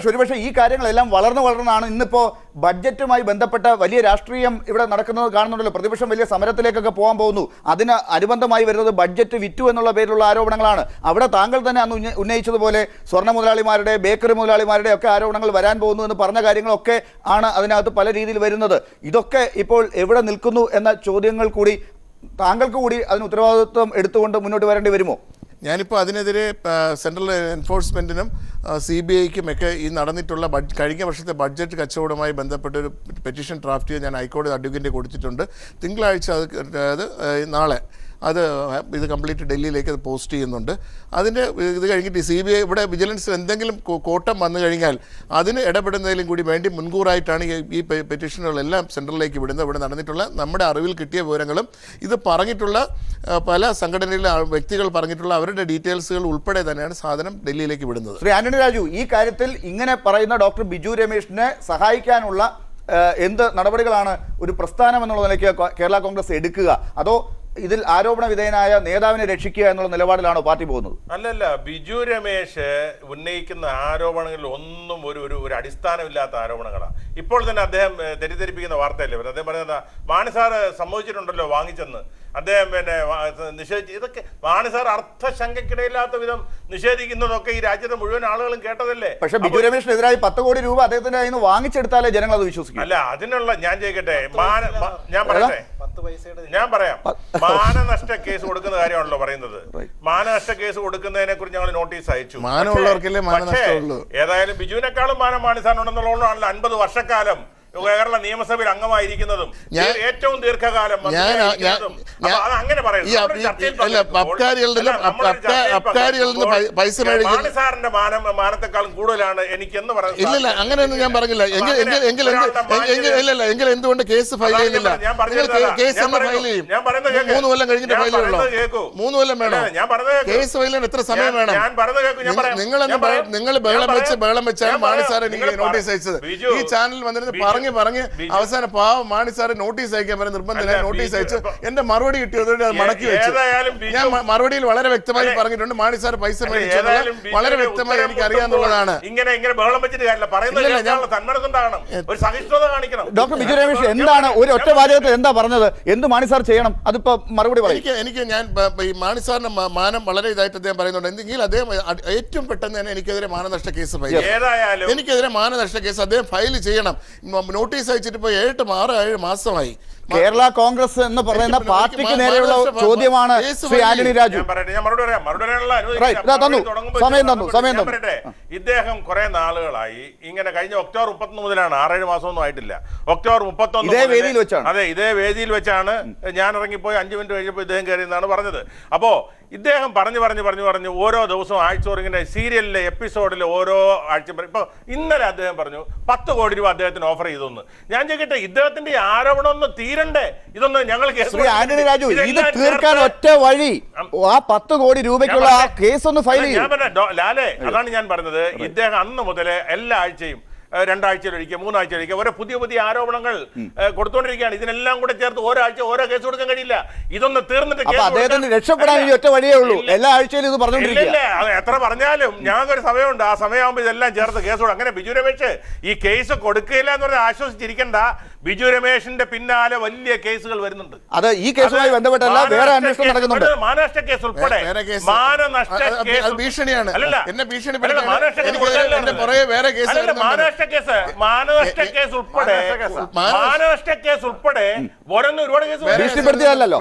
ഒരുപക്ഷെ ഈ കാര്യങ്ങളെല്ലാം വളർന്നാണ് ഇന്നിപ്പോ ബഡ്ജറ്റുമായി ബന്ധപ്പെട്ട വലിയ രാഷ്ട്രീയം ഇവിടെ നടക്കുന്നത് കാണുന്നുണ്ടല്ലോ. പ്രതിപക്ഷം വലിയ സമരത്തിലേക്കൊക്കെ പോകാൻ പോകുന്നു. അതിന് അനുബന്ധമായി വരുന്നത് ബഡ്ജറ്റ് വിറ്റു എന്നുള്ള പേരിലുള്ള ആരോപണങ്ങളാണ്. അവിടെ താങ്കൾ തന്നെ അന്ന് ഉന്നയിച്ചതുപോലെ സ്വർണ്ണ മുതലാളിമാരുടെ ബേക്കറി മുതലാളിമാരുടെ ഒക്കെ ആരോപണങ്ങൾ വരാൻ പോകുന്നു എന്ന് പറഞ്ഞ കാര്യങ്ങളൊക്കെ ആണ് അതിനകത്ത് പല രീതിയിൽ വരുന്നത്. ഇതൊക്കെ ഇപ്പോൾ എവിടെ നിൽക്കുന്നു എന്ന ചോദ്യങ്ങൾ കൂടി താങ്കൾക്ക് കൂടി അതിന് ഉത്തരവാദിത്വം എടുത്തുകൊണ്ട് മുന്നോട്ട് വരേണ്ടി വരുമോ? ഞാനിപ്പോൾ അതിനെതിരെ സെൻട്രൽ എൻഫോഴ്സ്മെൻറ്റിനും CBIക്കും ഒക്കെ ഈ നടന്നിട്ടുള്ള കഴിഞ്ഞ വർഷത്തെ ബഡ്ജറ്റ് കച്ചവടവുമായി ബന്ധപ്പെട്ടൊരു പെറ്റീഷൻ ഡ്രാഫ്റ്റ് ഞാൻ ഹൈക്കോടതി അഡ്വക്കേറ്റിന് കൊടുത്തിട്ടുണ്ട്. തിങ്കളാഴ്ച നാളെ അത് ഇത് കംപ്ലീറ്റ് ഡൽഹിയിലേക്ക് അത് പോസ്റ്റ് ചെയ്യുന്നുണ്ട്. അതിൻ്റെ ഇത് കഴിഞ്ഞിട്ട് CBI ഇവിടെ വിജിലൻസിൽ എന്തെങ്കിലും കോട്ടം വന്നു കഴിഞ്ഞാൽ അതിന് ഇടപെടുന്നതിലും കൂടി വേണ്ടി മുൻകൂറായിട്ടാണ് ഈ പെറ്റീഷനുകളെല്ലാം സെൻട്രലിലേക്ക് വിടുന്നത്. ഇവിടെ നടന്നിട്ടുള്ള നമ്മുടെ അറിവിൽ കിട്ടിയ വിവരങ്ങളും ഇത് പറഞ്ഞിട്ടുള്ള പല സംഘടനയിലെ വ്യക്തികൾ പറഞ്ഞിട്ടുള്ള അവരുടെ ഡീറ്റെയിൽസുകൾ ഉൾപ്പെടെ തന്നെയാണ് സാധനം ഡൽഹിയിലേക്ക് വിടുന്നത്. ശ്രീ ആന്റണി രാജു, ഈ കാര്യത്തിൽ ഇങ്ങനെ പറയുന്ന ഡോക്ടർ ബിജു രമേശിനെ സഹായിക്കാനുള്ള എന്ത് നടപടികളാണ് ഒരു പ്രസ്ഥാനം എന്നുള്ള നിലയ്ക്ക് കേരള കോൺഗ്രസ് എടുക്കുക? അതോ ഇതിൽ ആരോപണ വിധേയനായ നേതാവിനെ രക്ഷിക്കുക എന്നുള്ള നിലപാടിലാണോ പാർട്ടി പോകുന്നത്? അല്ലല്ല, ബിജു രമേശ് ഉന്നയിക്കുന്ന ആരോപണങ്ങളിൽ ഒന്നും ഒരു അടിസ്ഥാനമില്ലാത്ത ആരോപണങ്ങളാണ്. ഇപ്പോൾ തന്നെ അദ്ദേഹം തെറ്റിദ്ധരിപ്പിക്കുന്ന വാർത്തയല്ലേ അദ്ദേഹം പറയുന്നത് മാണി സാറ് സമ്മതിച്ചിട്ടുണ്ടല്ലോ വാങ്ങിച്ചെന്ന്. അദ്ദേഹം നിഷേധിച്ചു. ഇതൊക്കെ മാണി സാർ അർത്ഥശങ്കയ്ക്കിടയില്ലാത്ത വിധം നിഷേധിക്കുന്നതൊക്കെ ഈ രാജ്യത്തെ മുഴുവൻ ആളുകളും കേട്ടതല്ലേ. പക്ഷേ ബിജു രമേശിനെതിരായി 10 കോടി രൂപ അദ്ദേഹത്തിന്റെ കയ്യിൽ നിന്ന് വാങ്ങിച്ചെടുത്താലേ ജനങ്ങൾ അത് വിശ്വസിക്കും. അല്ല, അതിനുള്ള ഞാൻ ചോദിക്കട്ടെ, ഞാൻ പറയട്ടെ, ഞാൻ പറയാം. മാനനഷ്ട കേസ് കൊടുക്കുന്ന കാര്യമാണല്ലോ പറയുന്നത്. മാനനഷ്ട കേസ് കൊടുക്കുന്നതിനെ കുറിച്ച് ഞങ്ങൾ നോട്ടീസ് അയച്ചു. ഏതായാലും ബിജുവിനെക്കാളും മാനം മാണി സാറിനുണ്ടെന്നുള്ളതാണല്ലോ 50 വർഷക്കാലം കേരള നിയമസഭയിൽ അംഗമായിരിക്കുന്നതും ഏറ്റവും ദീർഘകാലം അങ്ങനെ മാണി സാറിന്റെ മാനത്തെക്കാളും കൂടുതലാണ് എനിക്കെന്ന് പറയുന്നത്. ഇല്ല, അങ്ങനെയൊന്നും ഞാൻ പറഞ്ഞില്ല. എങ്കിൽ എന്തുകൊണ്ട് കേസ് ഫയൽ ചെയ്യുന്നില്ല? കേസ് ഫയൽ ചെയ്യും. 3 കൊല്ലം കഴിഞ്ഞിട്ട് ഫയൽ ചെയ്യണോ? 3 കൊല്ലം വേണോ? കേസ് ഫയൽ ചെയ്യാൻ എത്ര സമയം വേണം? നിങ്ങൾ ബഹളം വെച്ചാണ് മാണി സാർ എനിക്ക് നോട്ടീസ് അയച്ചത്. ഈ ചാനൽ വന്നിരുന്ന് പറഞ്ഞ് അവസാനം പാവം മാണി സാറ് നോട്ടീസ് അയക്കാൻ പറഞ്ഞ നിർബന്ധമില്ല. നോട്ടീസ് അയച്ചു. എന്റെ മറുപടി കിട്ടിയതോടെ അത് മടക്കി വെച്ചു. ഞാൻ മറുപടിയിൽ വളരെ വ്യക്തമായി പറഞ്ഞിട്ടുണ്ട് മാണി സാർ പൈസ മേടിച്ചത് വളരെ വ്യക്തമായി എനിക്ക് അറിയാന്നുള്ളതാണ്. ഡോക്ടർ ബിജു രമേശ് എന്താണ് ഒരു ഒറ്റ വാചകത്തിൽ എന്താ പറഞ്ഞത്? എന്ത് മാണി സാർ ചെയ്യണം? അതിപ്പോ മറുപടി പറയും. എനിക്ക് ഞാൻ ഈ മാണി സാറിന്റെ മാനം വളരെ ഇതായിട്ട് അദ്ദേഹം പറയുന്നുണ്ട്. എന്തെങ്കിലും അദ്ദേഹം ഏറ്റവും പെട്ടെന്ന് തന്നെ എനിക്കെതിരെ മാനനഷ്ട കേസ് ഫയൽ ചെയ്യണം. എനിക്കെതിരെ മാനനഷ്ട കേസ് അദ്ദേഹം ഫയൽ ചെയ്യണം. നോട്ടീസ് അയച്ചിട്ട് ഇപ്പോൾ 7 മാസമായി. കേരള കോൺഗ്രസ് എന്ന് പറയുന്ന പാർട്ടിക്ക് നേരെയുള്ള ചോദ്യമാണ് ശ്രീ ആന്റണി രാജു. ഇദ്ദേഹം കുറെ നാളുകളായി ഇങ്ങനെ കഴിഞ്ഞ ഒക്ടോബർ 31 മുതലാണ്, 6-7 മാസമൊന്നും ആയിട്ടില്ല. ഒക്ടോബർ 31 അതെ, ഇതേ വേദിയിൽ വെച്ചാണ് ഞാൻ ഇറങ്ങിപ്പോയി 5 മിനിറ്റ് കഴിഞ്ഞപ്പോൾ ഇദ്ദേഹം കയറിയെന്നാണ് പറഞ്ഞത്. അപ്പോ ഇദ്ദേഹം പറഞ്ഞു ഓരോ ദിവസവും ആഴ്ച സീരിയലിലെ എപ്പിസോഡിൽ ഓരോ ആഴ്ച ഇപ്പൊ ഇന്നലെ അദ്ദേഹം പറഞ്ഞു 10 കോടി രൂപ അദ്ദേഹത്തിന് ഓഫർ ചെയ്തൊന്ന്. ഞാൻ ചോദിക്കട്ടെ, ഇദ്ദേഹത്തിന്റെ ആരോപണം ഒന്ന് തീരണ്ടേ? ഇതൊന്ന് ഞങ്ങൾ ആന്റണി രാജു ഇത് തീർക്കാൻ ഒറ്റ വഴി ആ 10 കോടി രൂപയ്ക്കുള്ള ആ കേസ് ഒന്ന് ഫയൽ ചെയ്യും. ഞാൻ പറഞ്ഞ ലാലേ, അതാണ് ഞാൻ പറഞ്ഞത്. ഇദ്ദേഹം അന്ന് മുതൽ എല്ലാ ആഴ്ചയും 2 ആഴ്ചയിലൊരിക്കൽ 3 ആഴ്ചയിലൊരിക്കൽ ഓരോ പുതിയ ആരോപണങ്ങൾ കൊടുത്തോണ്ടിരിക്കുകയാണ്. ഇതിനെല്ലാം കൂടെ ചേർത്ത് ഓരോ ആഴ്ച ഓരോ കേസ് കൊടുക്കാൻ കഴിയില്ല. ഇതൊന്ന് തീർന്നിട്ട് രക്ഷപ്പെടാൻ ഒറ്റ വഴിയേ ഉള്ളൂ. എല്ലാ ആഴ്ചയിലും ഇത് പറഞ്ഞോണ്ടിരിക്കില്ല. എത്ര പറഞ്ഞാലും ഞങ്ങൾക്കൊരു സമയമുണ്ട്. ആ സമയമാകുമ്പോൾ ഇതെല്ലാം ചേർത്ത് കേസ് കൊടുക്കും. അങ്ങനെ ബിജു രമേശ് ഈ കേസ് കൊടുക്കില്ല എന്ന് പറഞ്ഞാൽ ആശ്വസിച്ചിരിക്കണ്ട. ബിജു രമേശിന്റെ പിന്നാലെ വലിയ കേസുകൾ വരുന്നുണ്ട്. അത് ഈ കേസുമായി ബന്ധപ്പെട്ടല്ല, വേറെ അന്വേഷണം നടക്കുന്നുണ്ട്. മാനനഷ്ട കേസ് ഉൾപ്പെടെ മാനനഷ്ട കേസ് ഭീഷണിയാണ്. എന്നെ ഭീഷണിപ്പെടുത്താൻ മാനനഷ്ട കേസ് ഉൾപ്പെടെ ഒരുപാട് കേസ് ഭീഷണിപ്പെടുത്തിയതല്ലോ.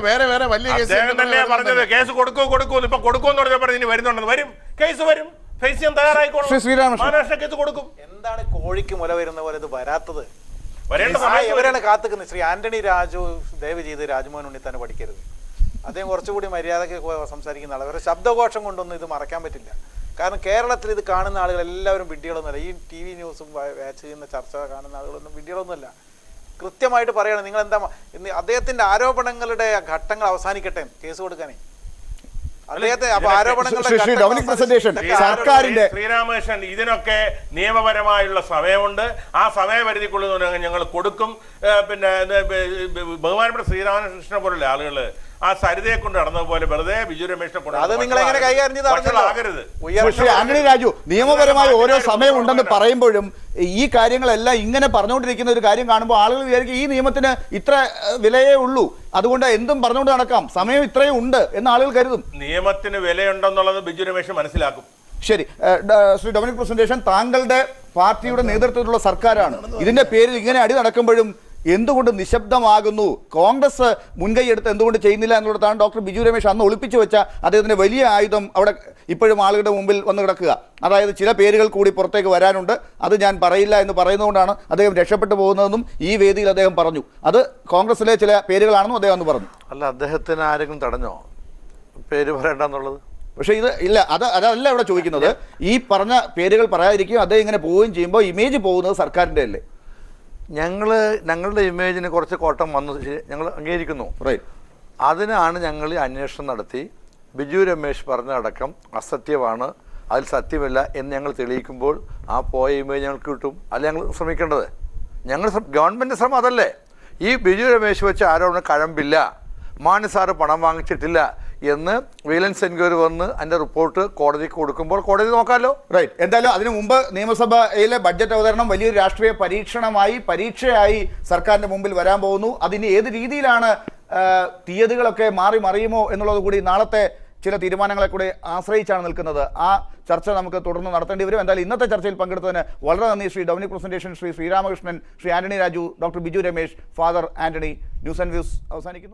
വേറെ വലിയ കേസ് തന്നെയാ പറഞ്ഞത്. കേസ് കൊടുക്കൂ ഇപ്പൊ കൊടുക്കൂന്ന് പറഞ്ഞപ്പോൾ ഇനി വരുന്നുണ്ടെന്ന് വരും. കേസ് വരും. ഫേസ് ചെയ്യാൻ തയ്യാറായിക്കോളും. മാനനഷ്ട കേസ് കൊടുക്കും. എന്താണ് കോഴിക്ക് മുല വരുന്ന പോലെ ഇത് വരാത്തത്? വരേണ്ട സമയം ഇവരാണ് കാത്തുക്കുന്നത്. ശ്രീ ആന്റണി രാജു ദയവ് ചെയ്ത് രാജ്മോഹൻ ഉണ്ണിത്താൻ പഠിക്കരുത്. അദ്ദേഹം കുറച്ചുകൂടി മര്യാദയ്ക്ക് സംസാരിക്കുന്ന ആളാണ്. അവരുടെ ശബ്ദഘോഷം കൊണ്ടൊന്നും ഇത് മറക്കാൻ പറ്റില്ല. കാരണം കേരളത്തിൽ ഇത് കാണുന്ന ആളുകൾ എല്ലാവരും വിഡ്ഢികളൊന്നുമല്ല. ഈ TV ന്യൂസും വാച്ച് ചെയ്യുന്ന ചർച്ച കാണുന്ന ആളുകളൊന്നും വിഡ്ഢികളൊന്നുമല്ല. കൃത്യമായിട്ട് പറയണം. നിങ്ങൾ എന്താ അദ്ദേഹത്തിന്റെ ആരോപണങ്ങളുടെ ഘട്ടങ്ങൾ അവസാനിക്കട്ടെ, കേസ് കൊടുക്കാനേ. ശ്രീരാമകൃഷ്ണൻ, ഇതിനൊക്കെ നിയമപരമായുള്ള സമയമുണ്ട്. ആ സമയപരിധിക്കുള്ളിൽ ഞങ്ങൾ കൊടുക്കും. പിന്നെ ബഹുമാനപ്പെട്ട ശ്രീരാമകൃഷ്ണനെ പോലുള്ള ആളുകള് ആ സരിതയെ കൊണ്ട് നടന്നതുപോലെ വെറുതെ ബിജു രമേശിനെ കൊണ്ട് ആകരുത്. ആന്റണി രാജു, നിയമപരമായ ഓരോ സമയമുണ്ടെന്ന് പറയുമ്പോഴും ഈ കാര്യങ്ങളെല്ലാം ഇങ്ങനെ പറഞ്ഞുകൊണ്ടിരിക്കുന്ന ഒരു കാര്യം കാണുമ്പോൾ ആളുകൾ വിചാരിക്കും ഈ നിയമത്തിന് ഇത്ര വിലയേ ഉള്ളൂ, അതുകൊണ്ട് എന്തും പറഞ്ഞുകൊണ്ട് നടക്കാം, സമയം ഇത്രയും ഉണ്ട് എന്ന് ആളുകൾ കരുതും. നിയമത്തിന് വിലയുണ്ടെന്നുള്ളത് ബിജു രമേശ് മനസ്സിലാക്കും. ശരി, ശ്രീ ഡൊമിനിക് പ്രസന്റേഷൻ, താങ്കളുടെ പാർട്ടിയുടെ നേതൃത്വത്തിലുള്ള സർക്കാരാണ്. ഇതിന്റെ പേരിൽ ഇങ്ങനെ അടി നടക്കുമ്പോഴും എന്തുകൊണ്ട് നിശബ്ദമാകുന്നു? കോൺഗ്രസ് മുൻകൈയെടുത്ത് എന്തുകൊണ്ട് ചെയ്യുന്നില്ല എന്നുള്ളതാണ് ഡോക്ടർ ബിജു രമേശ് അന്ന് ഒളിപ്പിച്ചു വെച്ച അദ്ദേഹത്തിൻ്റെ വലിയ ആയുധം അവിടെ ഇപ്പോഴും ആളുകളുടെ മുമ്പിൽ വന്ന് കിടക്കുക. അതായത് ചില പേരുകൾ കൂടി പുറത്തേക്ക് വരാനുണ്ട്, അത് ഞാൻ പറയില്ല എന്ന് പറയുന്നതുകൊണ്ടാണ് അദ്ദേഹം രക്ഷപ്പെട്ടു പോകുന്നതെന്നും ഈ വേദിയിൽ അദ്ദേഹം പറഞ്ഞു. അത് കോൺഗ്രസിലെ ചില പേരുകളാണെന്നും അദ്ദേഹം അന്ന് പറഞ്ഞു. അല്ല, അദ്ദേഹത്തിന് ആരെങ്കിലും തടഞ്ഞോ പേര് പറയണ്ടെന്നുള്ളത്? പക്ഷേ ഇത് ഇല്ല, അതല്ല ഇവിടെ ചോദിക്കുന്നത്. ഈ പറഞ്ഞ പേരുകൾ പറയാതിരിക്കുകയും അദ്ദേഹം ഇങ്ങനെ പോവുകയും ചെയ്യുമ്പോൾ ഇമേജ് പോകുന്നത് സർക്കാരിൻ്റെ അല്ലേ? ഞങ്ങളുടെ ഇമേജിന് കുറച്ച് കോട്ടം വന്നു, ഞങ്ങൾ അംഗീകരിക്കുന്നു. റൈറ്റ്. അതിനാണ് ഞങ്ങൾ അന്വേഷണം നടത്തി ബിജു രമേശ് പറഞ്ഞതടക്കം അസത്യമാണ്, അതിൽ സത്യമില്ല എന്ന് ഞങ്ങൾ തെളിയിക്കുമ്പോൾ ആ പോയ ഇമേജ് ഞങ്ങൾക്ക് കിട്ടും. അല്ല ഞങ്ങൾ ശ്രമിക്കേണ്ടത്. ഗവൺമെൻറ് ശ്രമം അതല്ലേ? ഈ ബിജു രമേശ് വെച്ച് ആരോപണം കഴമ്പില്ല, മാണി സാറ് പണം വാങ്ങിച്ചിട്ടില്ല എന്ന് വിജിലൻസ് എൻക്വയറി വന്ന് അതിൻ്റെ റിപ്പോർട്ട് കോടതിക്ക് കൊടുക്കുമ്പോൾ കോടതി നോക്കാമല്ലോ. റൈറ്റ്. എന്തായാലും അതിനു മുമ്പ് നിയമസഭയിലെ ബഡ്ജറ്റ് അവതരണം വലിയൊരു രാഷ്ട്രീയ പരീക്ഷയായി സർക്കാരിൻ്റെ മുമ്പിൽ വരാൻ പോകുന്നു. അതിന് ഏത് രീതിയിലാണ് തീയതികളൊക്കെ മാറി മറിയുമോ എന്നുള്ളത് കൂടി നാളത്തെ ചില തീരുമാനങ്ങളെ കൂടി ആശ്രയിച്ചാണ് നിൽക്കുന്നത്. ആ ചർച്ച നമുക്ക് തുടർന്ന് നടത്തേണ്ടി വരും. എന്തായാലും ഇന്നത്തെ ചർച്ചയിൽ പങ്കെടുത്തതിന് വളരെ നന്ദി. Shri Dominic presentation, Shri Sreeramakrishnan, Shri Antony Raju, doctor Biju Ramesh, father Antony. News and views അവസാനിക്കുന്നു.